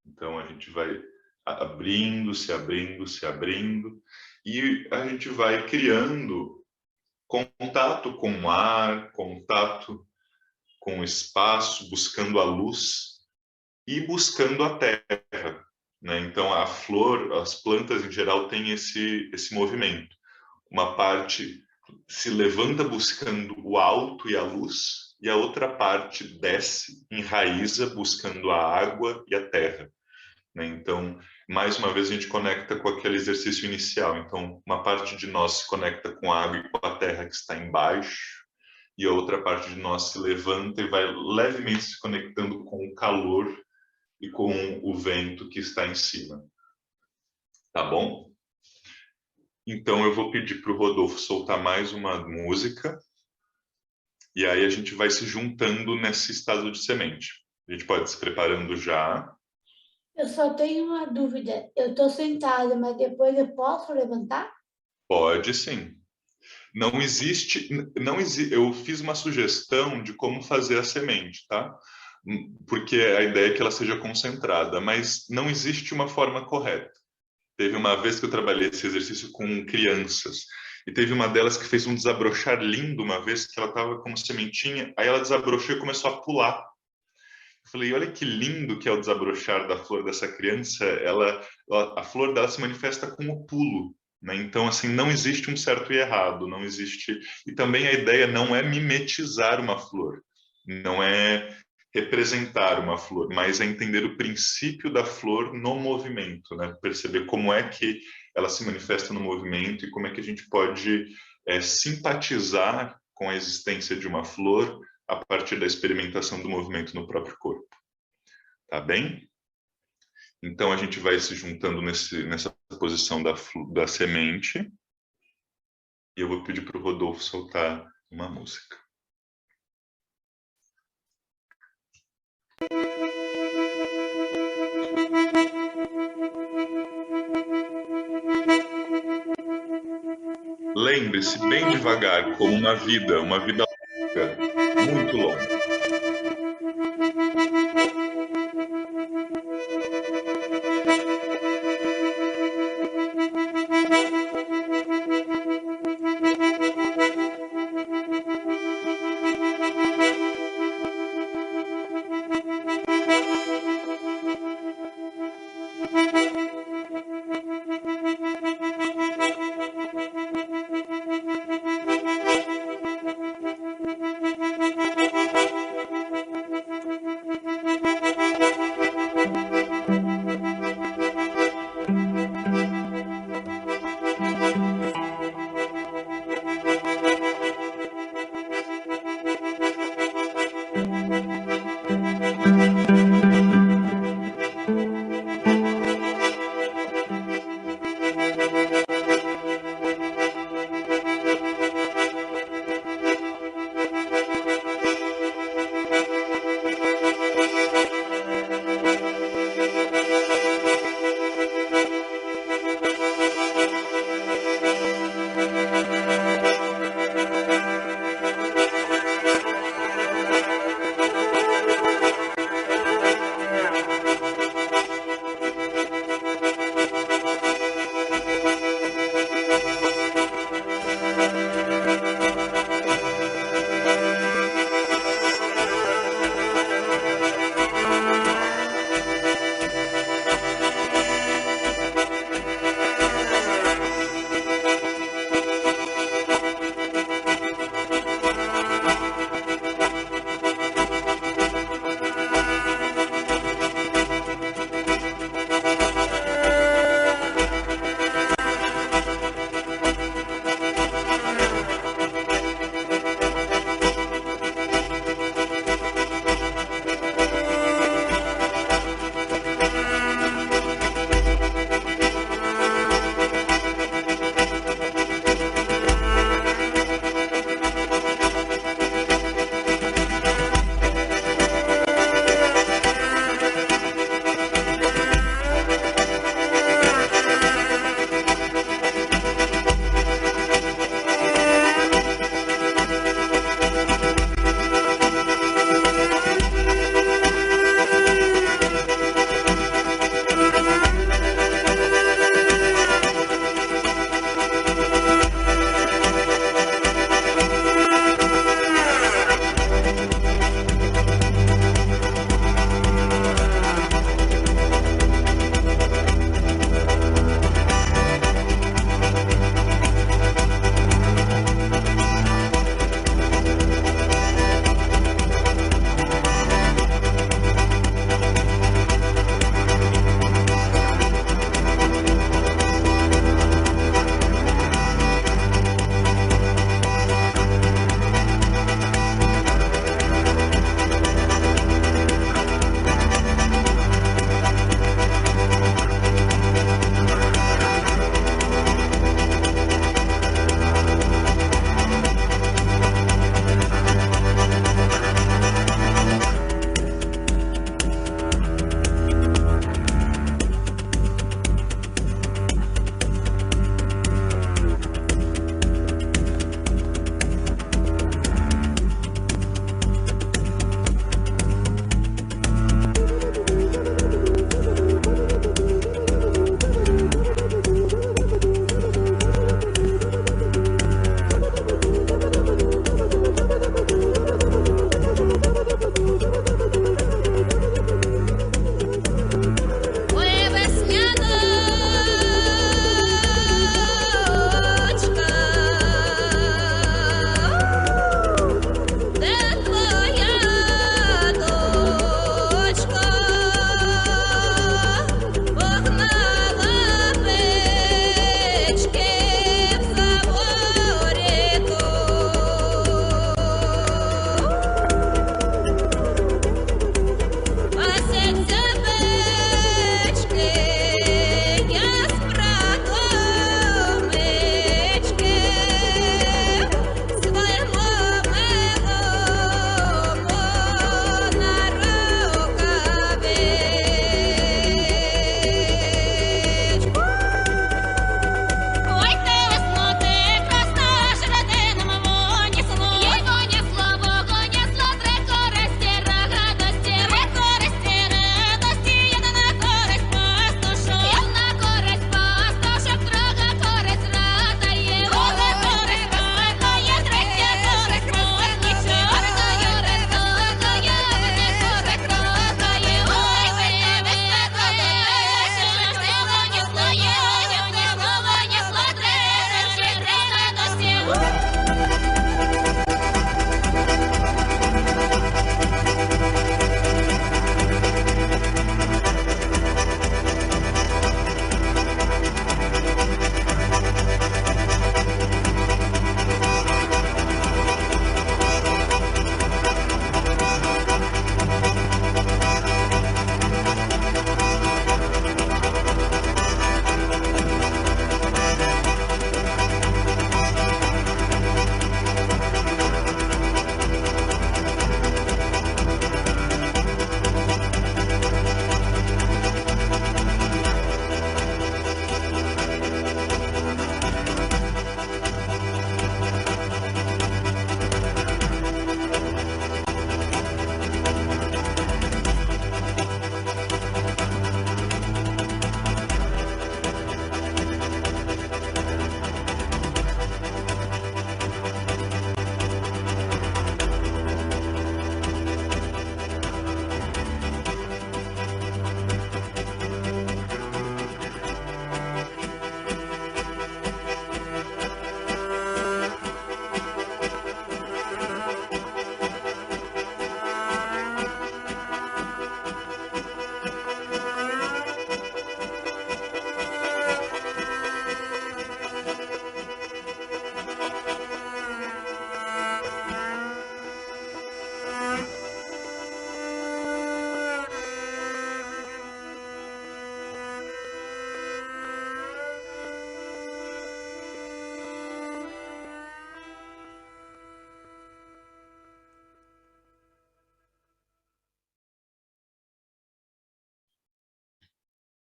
Então, a gente vai abrindo, se abrindo, se abrindo, e a gente vai criando contato com o ar, contato com o espaço, buscando a luz e buscando a terra, né? Então, a flor, as plantas em geral têm esse movimento. Uma parte se levanta buscando o alto e a luz, e a outra parte desce, enraiza, buscando a água e a terra, né? Então, mais uma vez, a gente conecta com aquele exercício inicial. Então, uma parte de nós se conecta com a água e com a terra que está embaixo, e a outra parte de nós se levanta e vai levemente se conectando com o calor e com o vento que está em cima. Tá bom? Então, eu vou pedir para o Rodolfo soltar mais uma música, e aí a gente vai se juntando nesse estado de semente. A gente pode se preparando já. Eu só tenho uma dúvida. Eu estou sentada, mas depois eu posso levantar? Pode sim. Não existe, eu fiz uma sugestão de como fazer a semente, tá? Porque a ideia é que ela seja concentrada, mas não existe uma forma correta. Teve uma vez que eu trabalhei esse exercício com crianças, e teve uma delas que fez um desabrochar lindo uma vez, que ela estava como sementinha, aí ela desabrochou e começou a pular. Eu falei, olha que lindo que é o desabrochar da flor dessa criança, a flor dela se manifesta com o pulo, né? Então, assim, não existe um certo e errado, não existe... E também a ideia não é mimetizar uma flor, não é representar uma flor, mas é entender o princípio da flor no movimento, né? Perceber como é que ela se manifesta no movimento e como é que a gente pode simpatizar com a existência de uma flor a partir da experimentação do movimento no próprio corpo. Tá bem? Então, a gente vai se juntando nessa posição da semente. E eu vou pedir para o Rodolfo soltar uma música. Lembre-se bem devagar, como uma vida longa, muito longa.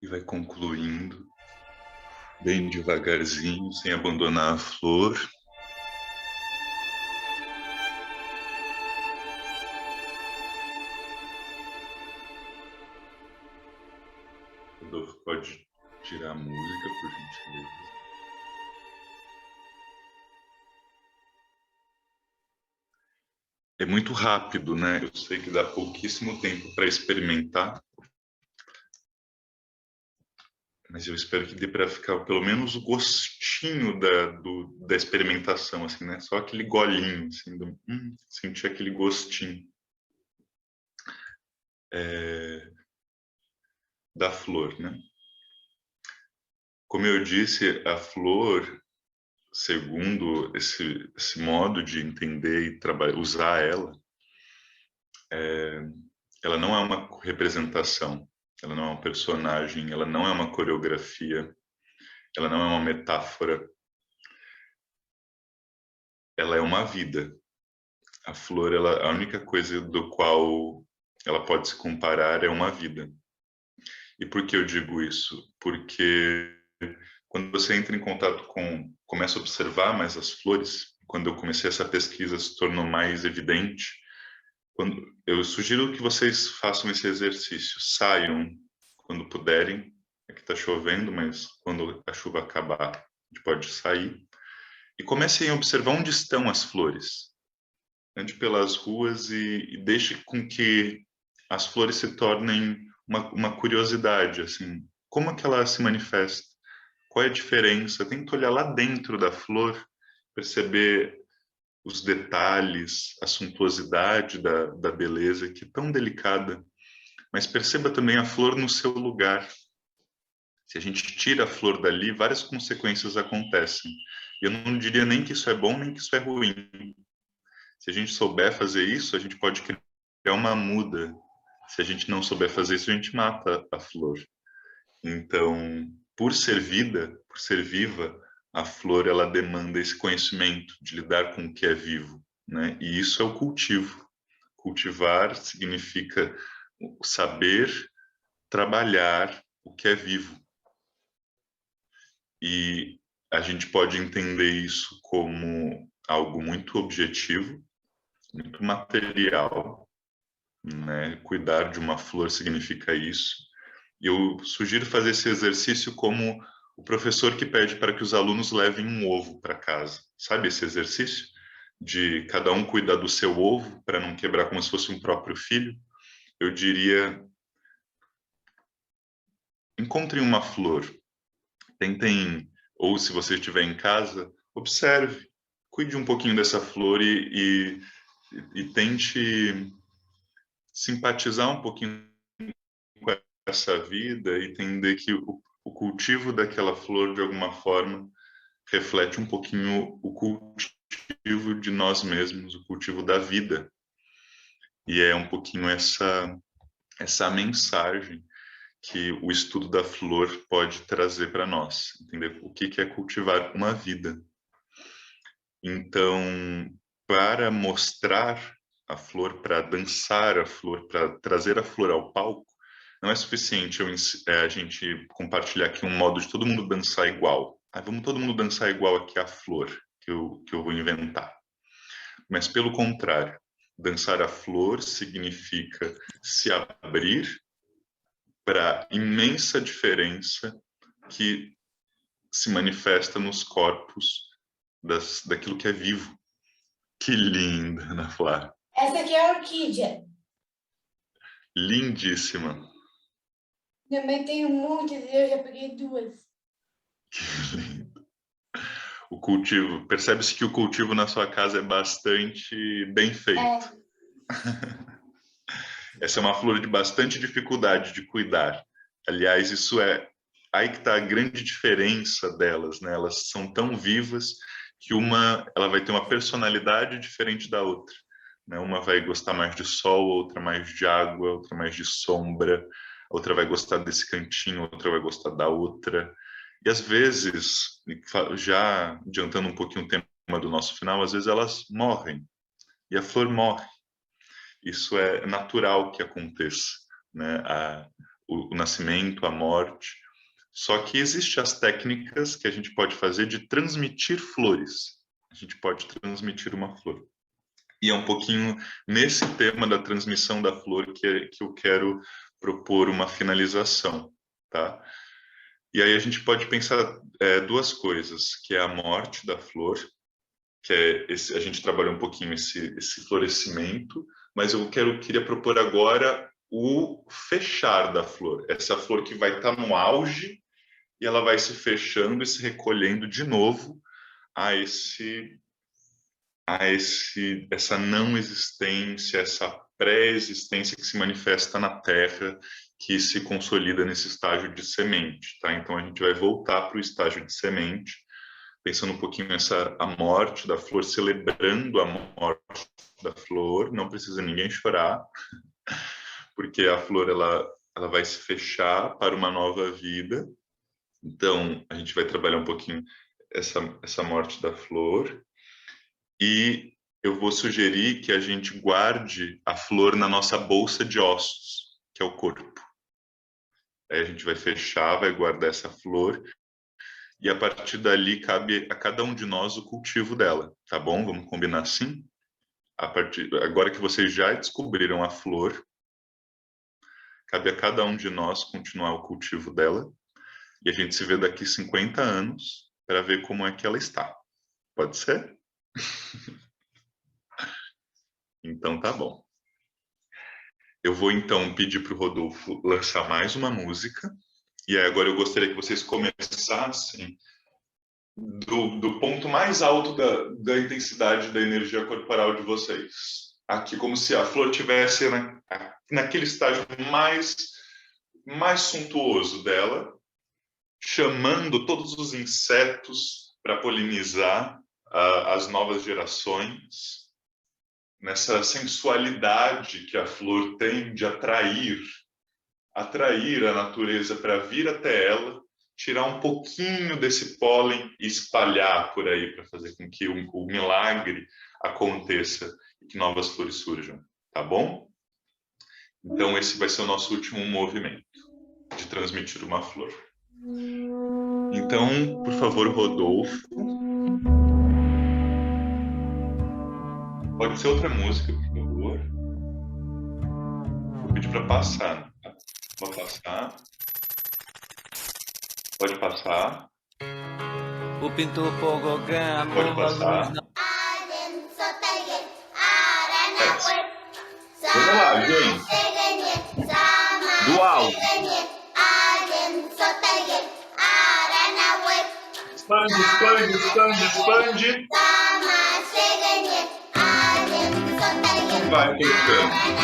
vai concluindo bem devagarzinho, sem abandonar a flor. Rodolfo, pode tirar a música, por gentileza. É muito rápido, né? Eu sei que dá pouquíssimo tempo para experimentar, mas eu espero que dê para ficar pelo menos o gostinho da experimentação, assim, né? Só aquele golinho, assim, sentir aquele gostinho da flor, né? Como eu disse, a flor, segundo esse modo de entender e usar ela, ela não é uma representação, ela não é um personagem, ela não é uma coreografia, ela não é uma metáfora, ela é uma vida. A flor, a única coisa do qual ela pode se comparar é uma vida. E por que eu digo isso? Porque quando você entra em contato começa a observar mais as flores, quando eu comecei essa pesquisa se tornou mais evidente. Eu sugiro que vocês façam esse exercício, saiam quando puderem. Aqui está chovendo, mas quando a chuva acabar, a gente pode sair. E comecem a observar onde estão as flores. Ande pelas ruas e deixe com que as flores se tornem uma curiosidade, assim. Como é que ela se manifesta? Qual é a diferença? Tenta olhar lá dentro da flor, perceber os detalhes, a suntuosidade da beleza, que é tão delicada. Mas perceba também a flor no seu lugar. Se a gente tira a flor dali, várias consequências acontecem. E eu não diria nem que isso é bom, nem que isso é ruim. Se a gente souber fazer isso, a gente pode criar uma muda. Se a gente não souber fazer isso, a gente mata a flor. Então, por ser vida, por ser viva, a flor ela demanda esse conhecimento de lidar com o que é vivo, né? E isso é o cultivo. Cultivar significa saber trabalhar o que é vivo. E a gente pode entender isso como algo muito objetivo, muito material, né? Cuidar de uma flor significa isso. E eu sugiro fazer esse exercício como o professor que pede para que os alunos levem um ovo para casa. Sabe esse exercício? De cada um cuidar do seu ovo para não quebrar como se fosse um próprio filho? Eu diria, encontrem uma flor, tentem, ou se você estiver em casa, observe, cuide um pouquinho dessa flor e tente simpatizar um pouquinho com essa vida e entender que o cultivo daquela flor, de alguma forma, reflete um pouquinho o cultivo de nós mesmos, o cultivo da vida. E é um pouquinho essa mensagem que o estudo da flor pode trazer para nós, entender o que é cultivar uma vida. Então, para mostrar a flor, para dançar a flor, para trazer a flor ao palco, não é suficiente a gente compartilhar aqui um modo de todo mundo dançar igual. Vamos todo mundo dançar igual aqui a flor que eu vou inventar. Mas, pelo contrário, dançar a flor significa se abrir para a imensa diferença que se manifesta nos corpos daquilo que é vivo. Que linda, Ana Flávia. Essa aqui é a orquídea. Lindíssima. Minha mãe tem um monte, eu já peguei 2. Que lindo. O cultivo, percebe-se que o cultivo na sua casa é bastante bem feito. Essa é uma flor de bastante dificuldade de cuidar. Aliás, isso é aí que está a grande diferença delas, né? Elas são tão vivas que ela vai ter uma personalidade diferente da outra, né? Uma vai gostar mais de sol, outra mais de água, outra mais de sombra, outra vai gostar desse cantinho, outra vai gostar da outra. E às vezes, já adiantando um pouquinho o tema do nosso final, às vezes elas morrem e a flor morre. Isso é natural que aconteça, né? o nascimento, a morte. Só que existem as técnicas que a gente pode fazer de transmitir flores. A gente pode transmitir uma flor. E é um pouquinho nesse tema da transmissão da flor que eu quero propor uma finalização, tá? E aí a gente pode pensar duas coisas, que é a morte da flor, que é a gente trabalhou um pouquinho esse florescimento, mas eu queria propor agora o fechar da flor. Essa flor que vai estar no auge e ela vai se fechando e se recolhendo de novo a essa não existência, essa pré-existência que se manifesta na Terra, que se consolida nesse estágio de semente, tá? Então a gente vai voltar para o estágio de semente, pensando um pouquinho a morte da flor, celebrando a morte da flor. Não precisa ninguém chorar, porque a flor ela vai se fechar para uma nova vida. Então a gente vai trabalhar um pouquinho essa morte da flor. E eu vou sugerir que a gente guarde a flor na nossa bolsa de ossos, que é o corpo. Aí a gente vai fechar, vai guardar essa flor, e a partir dali cabe a cada um de nós o cultivo dela, tá bom? Vamos combinar assim? Agora que vocês já descobriram a flor, cabe a cada um de nós continuar o cultivo dela, e a gente se vê daqui 50 anos para ver como é que ela está. Pode ser? Então tá bom. Eu vou então pedir para o Rodolfo lançar mais uma música, e aí agora eu gostaria que vocês começassem do ponto mais alto da intensidade da energia corporal de vocês. Aqui, como se a flor tivesse naquele estágio mais suntuoso dela, chamando todos os insetos para polinizar as novas gerações, nessa sensualidade que a flor tem de atrair a natureza para vir até ela, tirar um pouquinho desse pólen e espalhar por aí para fazer com que o milagre aconteça e que novas flores surjam, tá bom? Então esse vai ser o nosso último movimento de transmitir uma flor. Então, por favor, Rodolfo, pode ser outra música, por favor. Vou pedir para passar. Vou passar. Pode passar. O pintor Pogogama. Pode passar. Vamos lá, gente. Do alto. Expande. Vai fechando.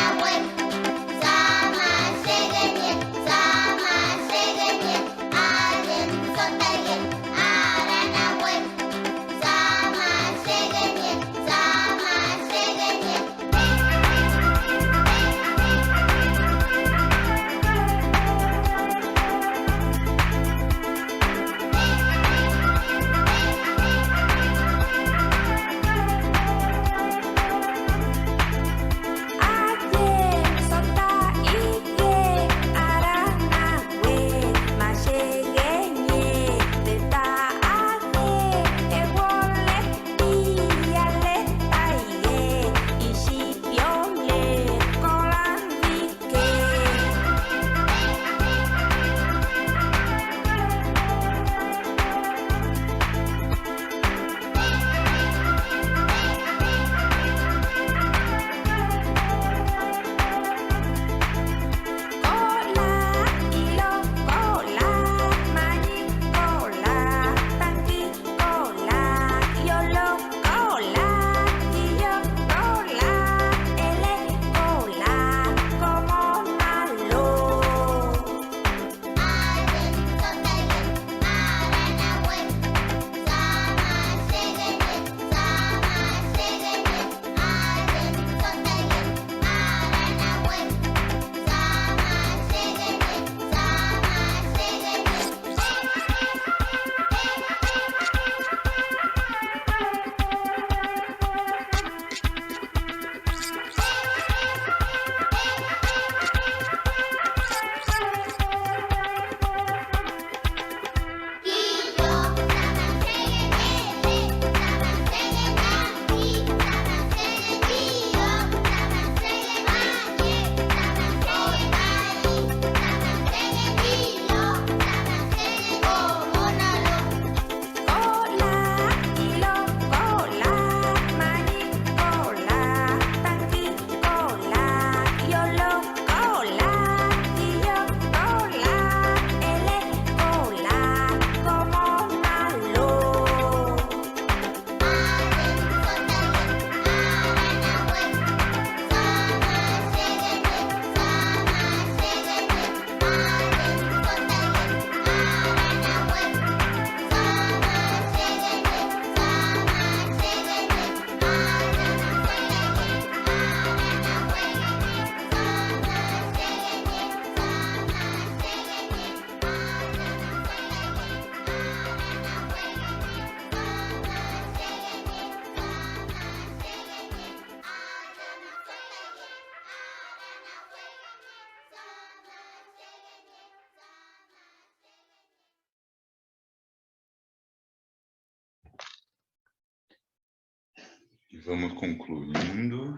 E vamos concluindo.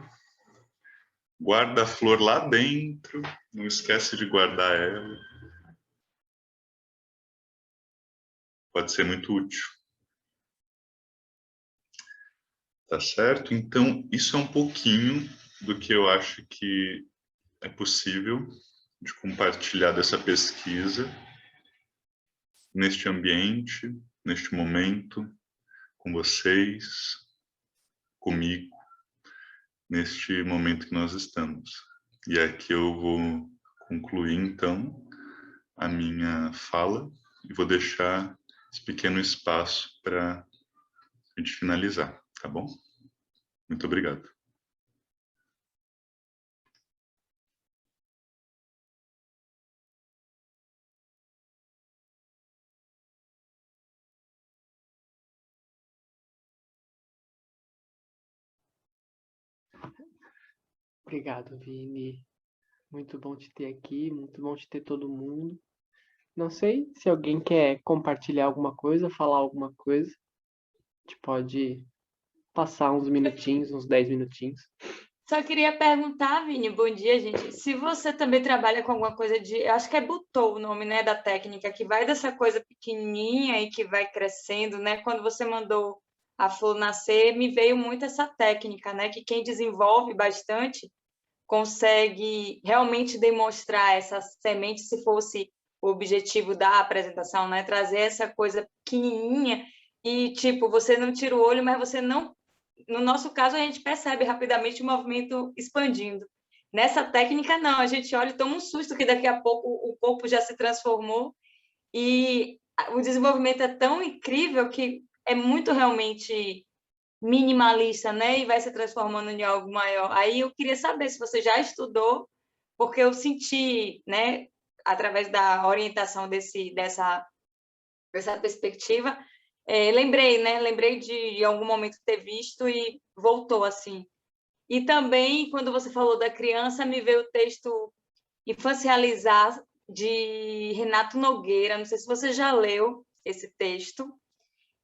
Guarda a flor lá dentro, não esquece de guardar ela. Pode ser muito útil. Tá certo? Então, isso é um pouquinho do que eu acho que é possível de compartilhar dessa pesquisa neste ambiente, neste momento, com vocês, comigo, neste momento que nós estamos. E aqui eu vou concluir, então, a minha fala e vou deixar esse pequeno espaço para a gente finalizar, tá bom? Muito obrigado. Obrigado, Vini. Muito bom te ter aqui, muito bom te ter todo mundo. Não sei se alguém quer compartilhar alguma coisa, falar alguma coisa. A gente pode passar uns minutinhos, uns 10 minutinhos. Só queria perguntar, Vini, bom dia, gente. Se você também trabalha com alguma coisa de, eu acho que é butô o nome, né, da técnica, que vai dessa coisa pequenininha e que vai crescendo, né? Quando você mandou a flor nascer, me veio muito essa técnica, né? Que quem desenvolve bastante consegue realmente demonstrar essa semente, se fosse o objetivo da apresentação, né? Trazer essa coisa pequenininha e, tipo, você não tira o olho, mas você não... No nosso caso, a gente percebe rapidamente o movimento expandindo. Nessa técnica, não. A gente olha e toma um susto que daqui a pouco o corpo já se transformou e o desenvolvimento é tão incrível que é muito realmente minimalista, né? E vai se transformando em algo maior. Aí eu queria saber se você já estudou, porque eu senti, né, através da orientação dessa perspectiva, lembrei, né? Lembrei de em algum momento ter visto e voltou assim. E também, quando você falou da criança, me veio o texto Infancializar, de Renato Nogueira. Não sei se você já leu esse texto.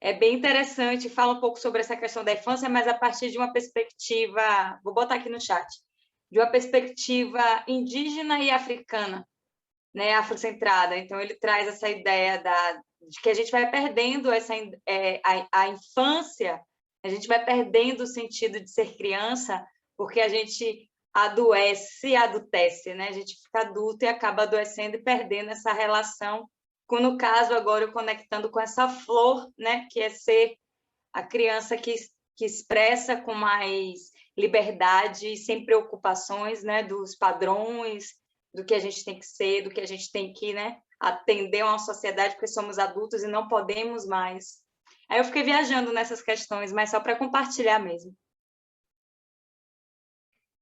É bem interessante, fala um pouco sobre essa questão da infância, mas a partir de uma perspectiva, vou botar aqui no chat, de uma perspectiva indígena e africana, né, afrocentrada. Então, ele traz essa ideia de que a gente vai perdendo a infância, a gente vai perdendo o sentido de ser criança, porque a gente adoece e adultece, né? A gente fica adulto e acaba adoecendo e perdendo essa relação com, no caso, agora eu conectando com essa flor, né, que é ser a criança que expressa com mais liberdade, sem preocupações, né, dos padrões, do que a gente tem que ser, do que a gente tem que, né, atender a uma sociedade, porque somos adultos e não podemos mais. Aí eu fiquei viajando nessas questões, mas só para compartilhar mesmo.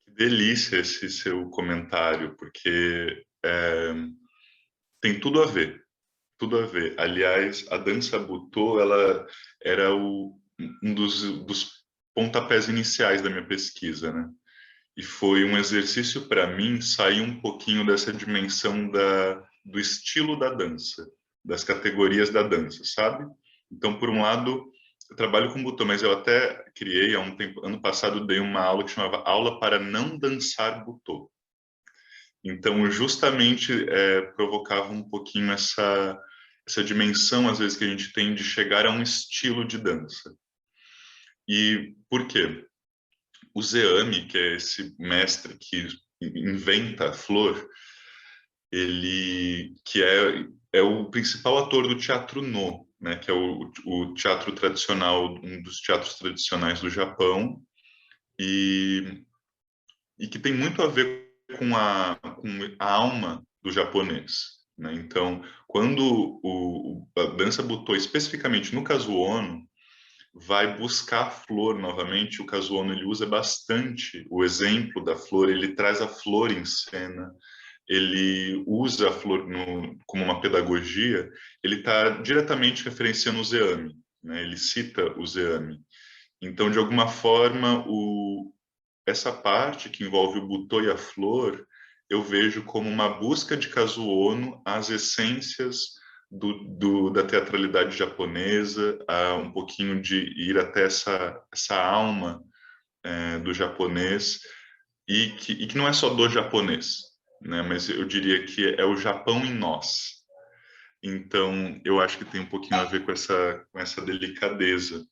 Que delícia esse seu comentário, porque tem tudo a ver. Tudo a ver. Aliás, a dança butô, ela era um dos pontapés iniciais da minha pesquisa, né? E foi um exercício para mim sair um pouquinho dessa dimensão do estilo da dança, das categorias da dança, sabe? Então, por um lado, eu trabalho com butô, mas eu até criei há um tempo, ano passado, dei uma aula que chamava Aula para Não Dançar Butô. Então, justamente provocava um pouquinho essa dimensão, às vezes, que a gente tem de chegar a um estilo de dança. E por quê? O Zeami, que é esse mestre que inventa a flor, ele que é o principal ator do teatro No, né, que é o teatro tradicional, um dos teatros tradicionais do Japão, e que tem muito a ver com a alma do japonês. Né? Então, quando a dança butô, especificamente no Kazuono, vai buscar a flor novamente, o Kazuono ele usa bastante o exemplo da flor, ele traz a flor em cena, ele usa a flor como uma pedagogia, ele está diretamente referenciando o Zeami, né? Ele cita o Zeami. Então, de alguma forma, essa parte que envolve o butô e a flor, eu vejo como uma busca de Kazuono às essências da teatralidade japonesa, a um pouquinho de ir até essa alma do japonês, e que não é só do japonês, né? Mas eu diria que é o Japão em nós. Então, eu acho que tem um pouquinho a ver com essa delicadeza.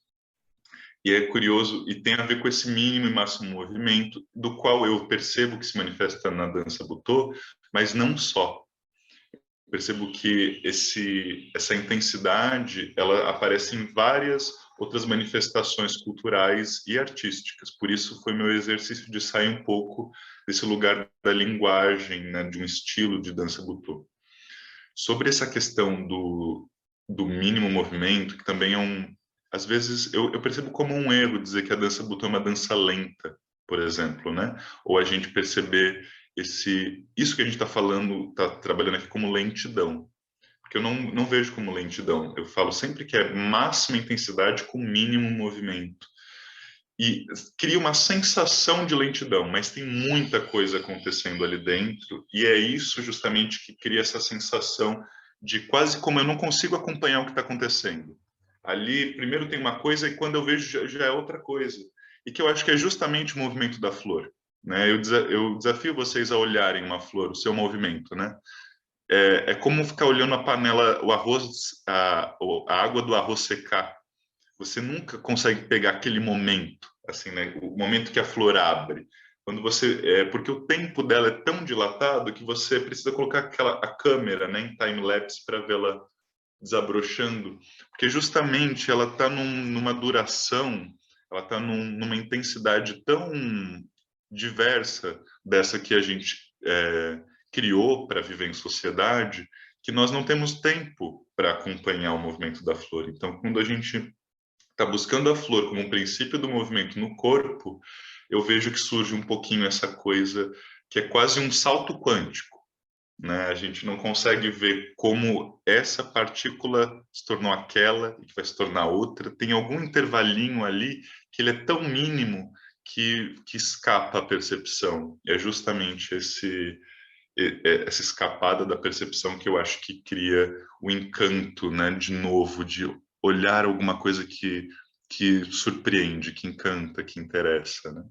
E é curioso, e tem a ver com esse mínimo e máximo movimento, do qual eu percebo que se manifesta na dança Butô, mas não só. Percebo que essa intensidade, ela aparece em várias outras manifestações culturais e artísticas. Por isso foi meu exercício de sair um pouco desse lugar da linguagem, né, de um estilo de dança Butô. Sobre essa questão do mínimo movimento, que também é às vezes eu percebo como um erro dizer que a dança Butô é uma dança lenta, por exemplo, né? Ou a gente perceber isso que a gente está falando, está trabalhando aqui como lentidão, porque eu não vejo como lentidão. Eu falo sempre que é máxima intensidade com mínimo movimento. E cria uma sensação de lentidão, mas tem muita coisa acontecendo ali dentro, e é isso justamente que cria essa sensação de quase como eu não consigo acompanhar o que está acontecendo. Ali, primeiro tem uma coisa, e quando eu vejo já é outra coisa. E que eu acho que é justamente o movimento da flor. Né? Eu desafio vocês a olharem uma flor, o seu movimento. Né? É como ficar olhando a panela, o arroz, a água do arroz secar. Você nunca consegue pegar aquele momento, assim, né? O momento que a flor abre. Quando porque o tempo dela é tão dilatado que você precisa colocar a câmera, né, em time lapse para vê-la desabrochando, porque justamente ela está numa duração, ela está numa intensidade tão diversa dessa que a gente criou para viver em sociedade, que nós não temos tempo para acompanhar o movimento da flor. Então, quando a gente está buscando a flor como um princípio do movimento no corpo, eu vejo que surge um pouquinho essa coisa que é quase um salto quântico, né? A gente não consegue ver como essa partícula se tornou aquela e que vai se tornar outra. Tem algum intervalinho ali que ele é tão mínimo que escapa a percepção. É justamente essa escapada da percepção que eu acho que cria o encanto, né? De novo, de olhar alguma coisa que surpreende, que encanta, que interessa, né?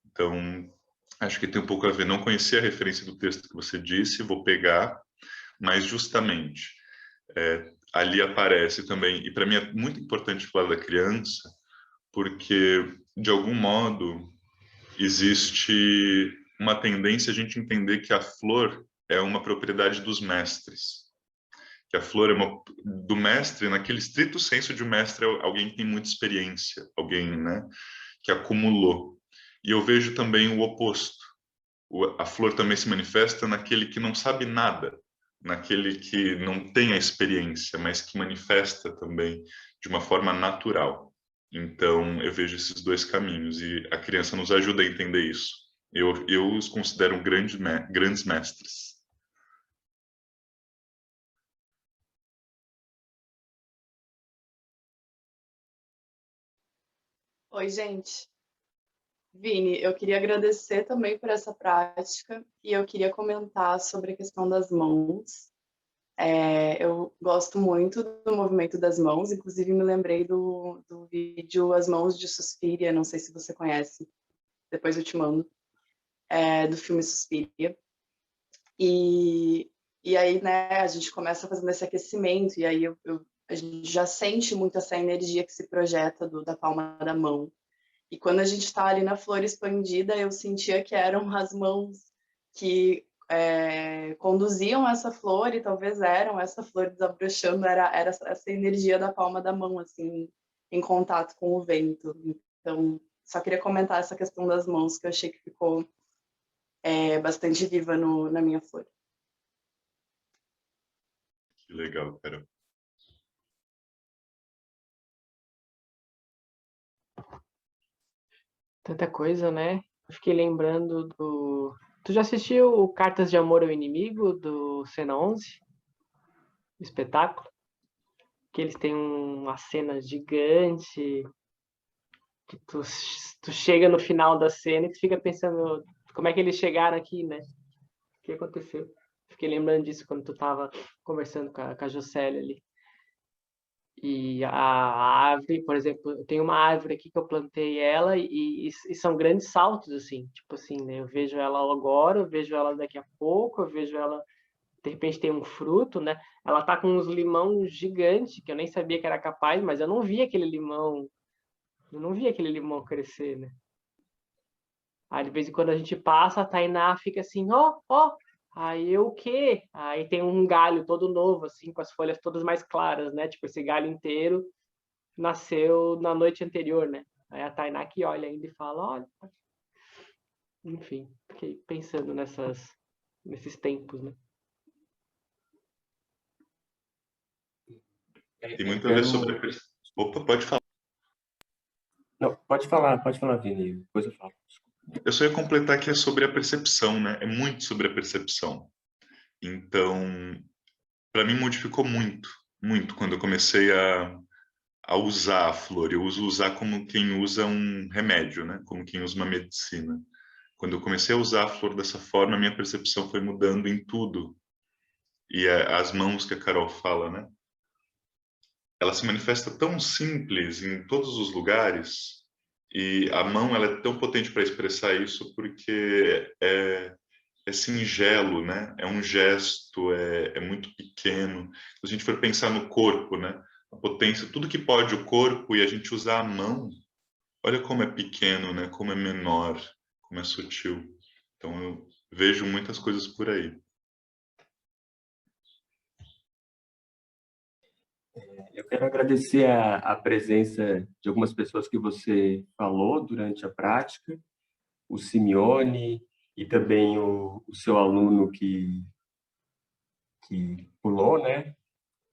Então, acho que tem um pouco a ver. Não conhecia a referência do texto que você disse, vou pegar, mas justamente ali aparece também, e para mim é muito importante falar da criança, porque, de algum modo, existe uma tendência a gente entender que a flor é uma propriedade dos mestres. Que a flor é do mestre, naquele estrito senso de um mestre, é alguém que tem muita experiência, alguém, né, que acumulou. E eu vejo também o oposto. A flor também se manifesta naquele que não sabe nada, naquele que não tem a experiência, mas que manifesta também de uma forma natural. Então, eu vejo esses dois caminhos e a criança nos ajuda a entender isso. Eu os considero grandes mestres. Oi, gente. Vini, eu queria agradecer também por essa prática e eu queria comentar sobre a questão das mãos. Eu gosto muito do movimento das mãos, inclusive me lembrei do vídeo As Mãos de Suspiria, não sei se você conhece, depois eu te mando, do filme Suspiria. E aí, né, a gente começa fazendo esse aquecimento e aí a gente já sente muito essa energia que se projeta da palma da mão. E quando a gente está ali na flor expandida, eu sentia que eram as mãos que conduziam essa flor e talvez eram essa flor desabrochando, era essa energia da palma da mão, assim, em contato com o vento. Então, só queria comentar essa questão das mãos, que eu achei que ficou bastante viva na minha flor. Que legal, Carol. Tanta coisa, né? Eu fiquei lembrando do... Tu já assistiu Cartas de Amor ao Inimigo, do Cena 11? O espetáculo? Que eles têm uma cena gigante, que tu chega no final da cena e tu fica pensando como é que eles chegaram aqui, né? O que aconteceu? Fiquei lembrando disso quando tu tava conversando com a Jocélia ali. E a árvore, por exemplo, eu tenho uma árvore aqui que eu plantei ela e são grandes saltos, assim, tipo assim, né? Eu vejo ela agora, eu vejo ela daqui a pouco, eu vejo ela, de repente tem um fruto, né? Ela tá com uns limão gigante, que eu nem sabia que era capaz, mas eu não vi aquele limão crescer, né? Aí de vez em quando a gente passa, a Tainá fica assim, ó, ó. Aí eu, o quê? Aí tem um galho todo novo, assim, com as folhas todas mais claras, né? Tipo, esse galho inteiro nasceu na noite anterior, né? Aí a Tainá que olha ainda e fala, olha. Enfim, fiquei pensando nesses tempos, né? Tem Eu muito a ver sobre quero. a Opa, pode falar. Não, pode falar, Vini. Depois eu falo. Eu só ia completar que é sobre a percepção, né? É muito sobre a percepção. Então, para mim modificou muito, muito quando eu comecei a usar a flor. Eu uso usar como quem usa um remédio, né? Como quem usa uma medicina. Quando eu comecei a usar a flor dessa forma, a minha percepção foi mudando em tudo. E as mãos que a Carol fala, né? Ela se manifesta tão simples em todos os lugares, e a mão ela é tão potente para expressar isso porque é singelo, né? É um gesto, é muito pequeno. Se a gente for pensar no corpo, né? A potência, tudo que pode o corpo e a gente usar a mão, olha como é pequeno, né? Como é menor, como é sutil. Então eu vejo muitas coisas por aí. Eu quero agradecer a presença de algumas pessoas que você falou durante a prática, o Simeone e também o seu aluno que pulou, né,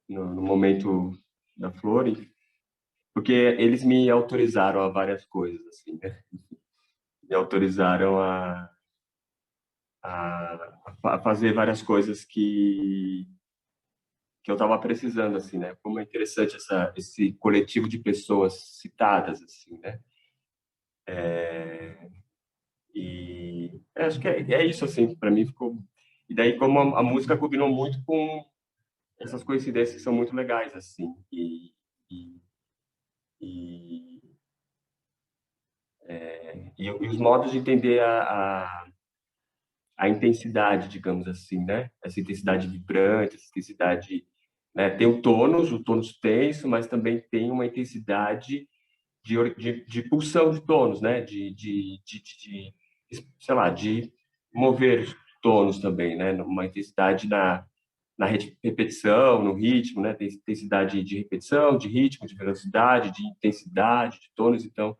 no momento da flor, porque eles me autorizaram a várias coisas, assim, né? Me autorizaram a fazer várias coisas que eu estava precisando, assim, né? Como é interessante esse coletivo de pessoas citadas, assim, né? Acho que é isso, assim, para mim ficou. E daí, como a música combinou muito com essas coincidências que são muito legais, assim, e, e, e os modos de entender a intensidade, digamos assim, né? Essa intensidade vibrante, essa intensidade, né? Tem o tônus tenso, mas também tem uma intensidade de pulsão de tônus, né? Sei lá, de mover os tônus também, né? Uma intensidade na repetição, no ritmo, né? Tem intensidade de repetição, de ritmo, de velocidade, de intensidade, de tônus. Então,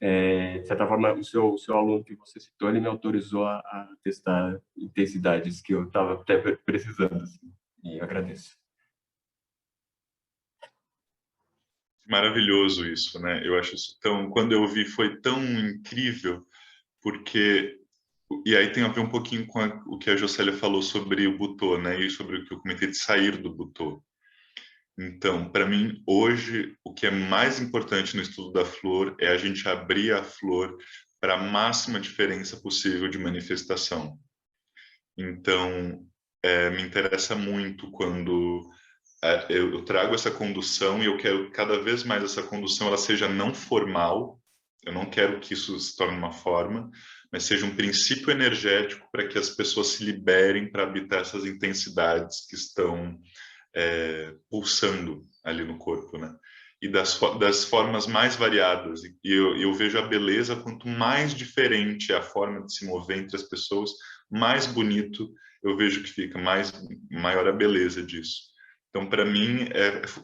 de certa forma, o seu aluno que você citou, ele me autorizou a testar intensidades que eu estava até precisando, assim, e eu agradeço. Maravilhoso isso, né? Eu acho isso tão. Quando eu vi, foi tão incrível, porque. E aí tem a ver um pouquinho com o que a Jocélia falou sobre o Butô, né? E sobre o que eu comentei de sair do Butô. Então, para mim, hoje, o que é mais importante no estudo da flor é a gente abrir a flor para a máxima diferença possível de manifestação. Então, me interessa muito quando eu trago essa condução e eu quero cada vez mais essa condução ela seja não formal. Eu não quero que isso se torne uma forma, mas seja um princípio energético para que as pessoas se liberem para habitar essas intensidades que estão pulsando ali no corpo, né? E das formas mais variadas. E eu vejo a beleza, quanto mais diferente é a forma de se mover entre as pessoas, mais bonito eu vejo que fica, maior a beleza disso. Então, para mim,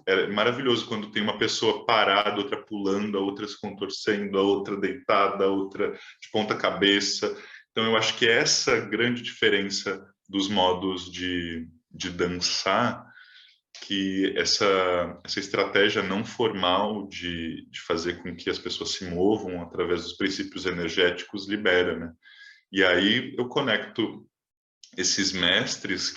é maravilhoso quando tem uma pessoa parada, outra pulando, a outra se contorcendo, a outra deitada, a outra de ponta cabeça. Então, eu acho que essa grande diferença dos modos de dançar, que essa estratégia não formal de fazer com que as pessoas se movam através dos princípios energéticos libera, né? E aí eu conecto esses mestres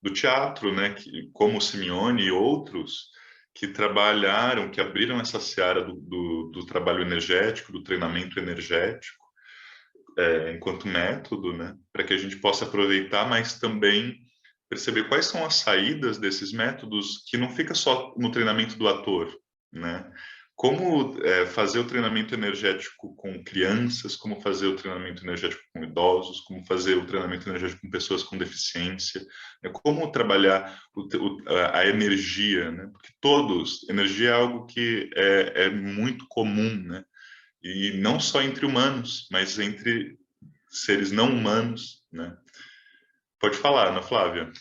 do teatro, né, como o Simeone e outros, que trabalharam, que abriram essa seara do trabalho energético, do treinamento energético, enquanto método, né, para que a gente possa aproveitar, mas também perceber quais são as saídas desses métodos, que não fica só no treinamento do ator, né? Como fazer o treinamento energético com crianças, como fazer o treinamento energético com idosos, como fazer o treinamento energético com pessoas com deficiência, né? Como trabalhar a energia, né? Porque energia é algo que é muito comum, né? E não só entre humanos, mas entre seres não humanos, né? Pode falar, Ana Flávia.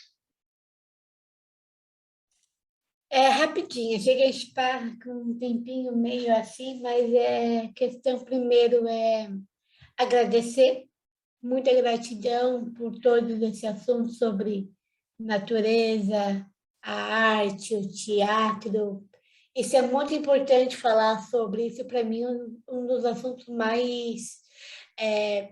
É rapidinho, chega a estar com um tempinho meio assim, mas questão primeiro é agradecer, muita gratidão por todos esses assuntos sobre natureza, a arte, o teatro. Isso é muito importante falar sobre isso, para mim, um dos assuntos mais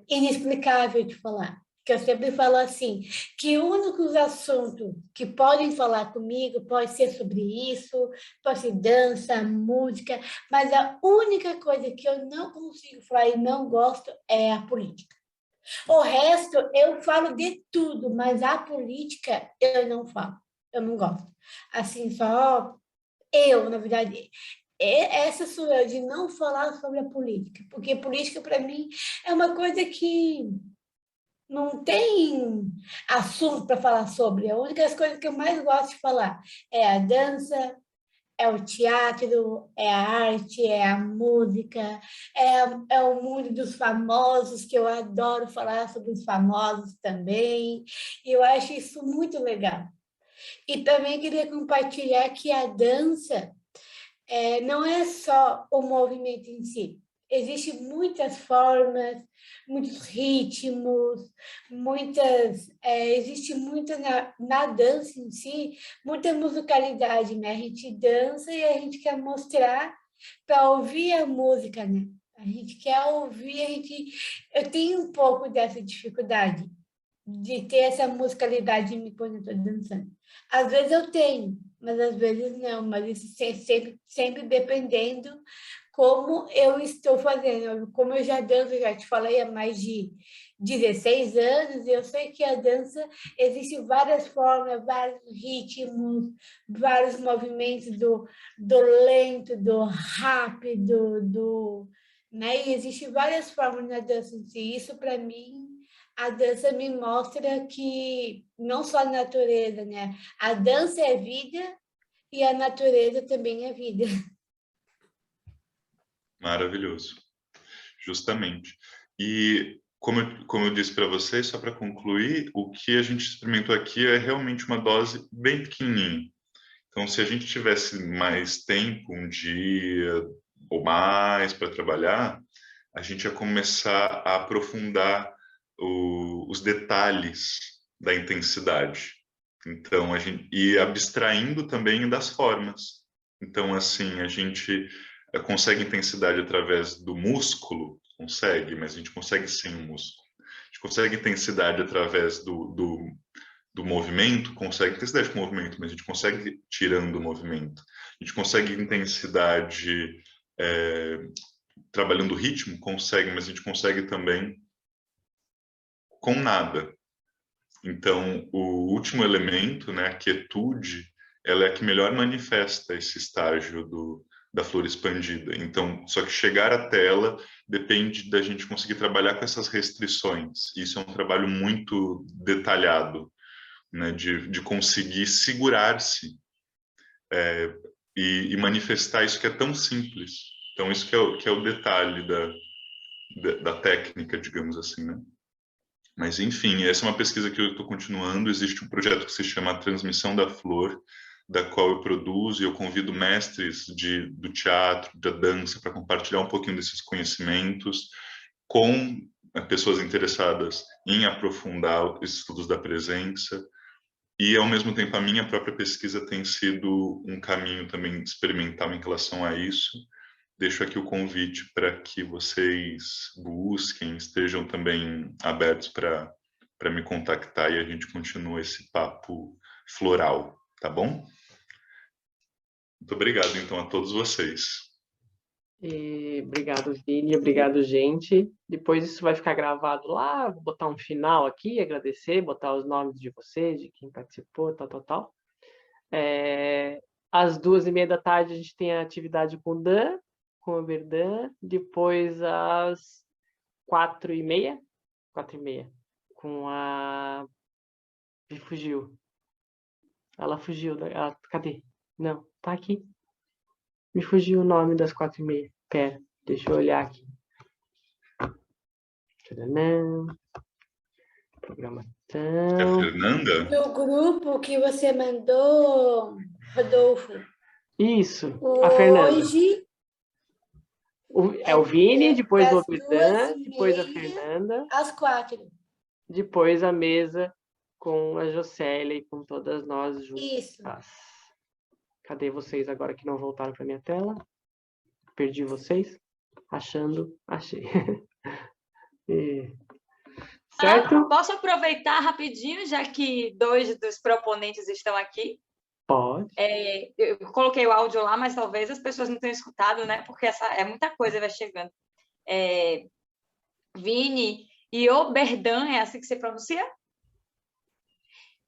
inexplicável de falar. Que eu sempre falo assim, que o único assunto que podem falar comigo pode ser sobre isso, pode ser dança, música, mas a única coisa que eu não consigo falar e não gosto é a política. O resto eu falo de tudo, mas a política eu não falo, eu não gosto. Assim, só eu, na verdade, essa sou eu, de não falar sobre a política, porque política, para mim, é uma coisa que não tem assunto para falar sobre. A única coisa que eu mais gosto de falar é a dança, é o teatro, é a arte, é a música, é o mundo dos famosos, que eu adoro falar sobre os famosos também. E eu acho isso muito legal. E também queria compartilhar que a dança não é só o movimento em si. Existem muitas formas, muitos ritmos, existe muita na dança em si, muita musicalidade, né? A gente dança e a gente quer mostrar para ouvir a música, né? A gente quer ouvir, eu tenho um pouco dessa dificuldade de ter essa musicalidade em mim quando eu estou dançando. Às vezes eu tenho, mas às vezes não, mas isso sempre dependendo como eu estou fazendo. Como eu já danço, já te falei, há mais de 16 anos, eu sei que a dança existe várias formas, vários ritmos, vários movimentos do lento, do rápido, né? E existem várias formas na dança em si. Isso, para mim, a dança me mostra que não só a natureza, né? A dança é vida e a natureza também é vida. Maravilhoso, justamente. E como eu disse para vocês, só para concluir, o que a gente experimentou aqui é realmente uma dose bem pequenininha. Então, se a gente tivesse mais tempo, um dia ou mais para trabalhar, a gente ia começar a aprofundar os detalhes da intensidade. Então, e abstraindo também das formas. Então, assim, a gente consegue intensidade através do músculo? Consegue, mas a gente consegue sem o músculo. A gente consegue intensidade através do movimento? Consegue intensidade com o movimento, mas a gente consegue tirando o movimento. A gente consegue intensidade trabalhando o ritmo? Consegue, mas a gente consegue também com nada. Então, o último elemento, né, a quietude, ela é a que melhor manifesta esse estágio da flor expandida. Então, só que chegar até ela depende da gente conseguir trabalhar com essas restrições. Isso é um trabalho muito detalhado, né, de conseguir segurar-se e manifestar isso que é tão simples. Então, isso que é o detalhe da técnica, digamos assim, né? Mas, enfim, essa é uma pesquisa que eu estou continuando. Existe um projeto que se chama Transmissão da Flor, da qual eu produzo, e eu convido mestres do teatro, da dança, para compartilhar um pouquinho desses conhecimentos com pessoas interessadas em aprofundar os estudos da presença. E, ao mesmo tempo, a minha própria pesquisa tem sido um caminho também experimental em relação a isso. Deixo aqui o convite para que vocês busquem, estejam também abertos para me contactar e a gente continua esse papo floral, tá bom? Muito obrigado, então, a todos vocês. E obrigado, Vini. Obrigado, gente. Depois isso vai ficar gravado lá. Vou botar um final aqui, agradecer, botar os nomes de vocês, de quem participou, tal, tal, tal. Às 2h30 da tarde a gente tem a atividade com o Dan, com o Berdan. Depois às 4h30, 4h30, com a... Me fugiu. Ela fugiu. Cadê? Não, tá aqui. Me fugiu o nome das 4h30. Pera, deixa eu olhar aqui. Tcharam. É a Programação. Fernanda? No grupo que você mandou, Rodolfo, Isso, o a Fernanda. hoje É o Vini, depois o das Obridan, depois a 2h30 Fernanda, às 4h. depois a mesa com a Jocélia e com todas nós juntas. Isso. Cadê vocês agora que não voltaram para minha tela? Perdi vocês? Achei. Certo? Posso aproveitar rapidinho, já que 2 dos proponentes estão aqui? Pode. Eu coloquei o áudio lá, mas talvez as pessoas não tenham escutado, né? Porque é muita coisa vai chegando. Vini e Oberdan, é assim que se pronuncia?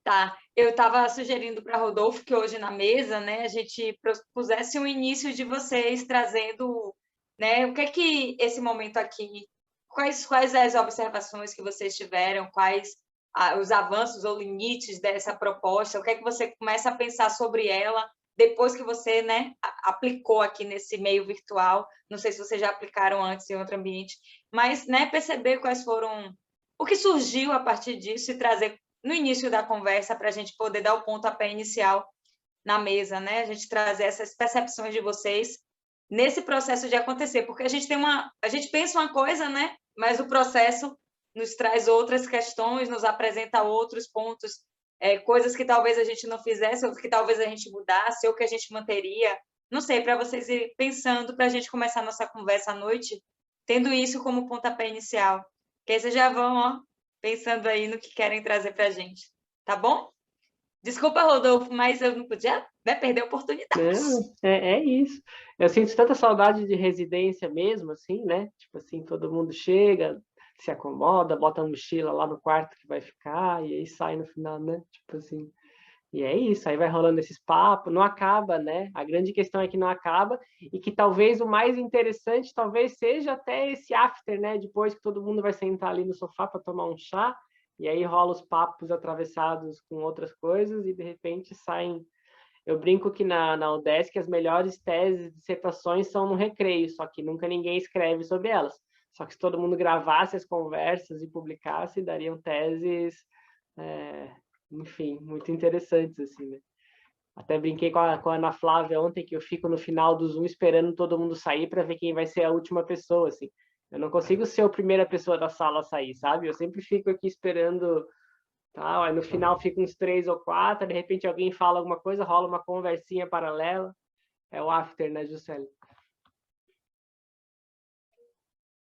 Tá. Eu estava sugerindo para Rodolfo que hoje na mesa, né, a gente propusesse um início de vocês trazendo, né, o que é que esse momento aqui, quais as observações que vocês tiveram, quais os avanços ou limites dessa proposta, o que é que você começa a pensar sobre ela depois que você, né, aplicou aqui nesse meio virtual. Não sei se vocês já aplicaram antes em outro ambiente, mas, né, perceber quais foram, o que surgiu a partir disso e trazer no início da conversa para a gente poder dar o pontapé inicial na mesa, né? A gente trazer essas percepções de vocês nesse processo de acontecer, porque a gente pensa uma coisa, né? Mas o processo nos traz outras questões, nos apresenta outros pontos, coisas que talvez a gente não fizesse, ou que talvez a gente mudasse, ou que a gente manteria. Não sei, para vocês irem pensando, para a gente começar a nossa conversa à noite, tendo isso como pontapé inicial. Que aí vocês já vão, ó, pensando aí no que querem trazer para a gente. Tá bom? Desculpa, Rodolfo, mas eu não podia, né, perder a oportunidade. Não, é isso. Eu sinto tanta saudade de residência mesmo, assim, né? Tipo assim, todo mundo chega, se acomoda, bota a mochila lá no quarto que vai ficar, e aí sai no final, né? Tipo assim. E é isso, aí vai rolando esses papos, não acaba, né? A grande questão é que não acaba, e que talvez o mais interessante talvez seja até esse after, né? Depois que todo mundo vai sentar ali no sofá para tomar um chá, e aí rola os papos atravessados com outras coisas, e de repente saem. Eu brinco que na UDESC as melhores teses e dissertações são no recreio, só que nunca ninguém escreve sobre elas. Só que se todo mundo gravasse as conversas e publicasse, dariam teses, enfim, muito interessantes, assim, né? Até brinquei com a Ana Flávia ontem, que eu fico no final do Zoom esperando todo mundo sair para ver quem vai ser a última pessoa, assim. Eu não consigo ser a primeira pessoa da sala a sair, sabe? Eu sempre fico aqui esperando. Tá, aí no final fica uns 3 ou 4, de repente alguém fala alguma coisa, rola uma conversinha paralela. É o after, né, Juscelia?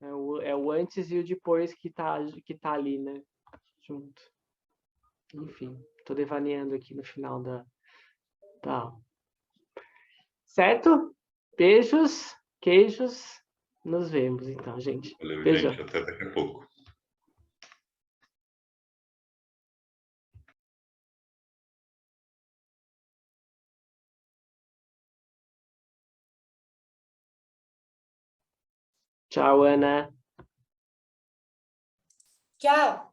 É o antes e o depois que tá ali, né? Junto. Enfim, tô devaneando aqui no final da aula. Certo? Beijos, queijos. Nos vemos, então, gente. Valeu, Beijão. gente. Até daqui a pouco. Tchau, Ana. Tchau.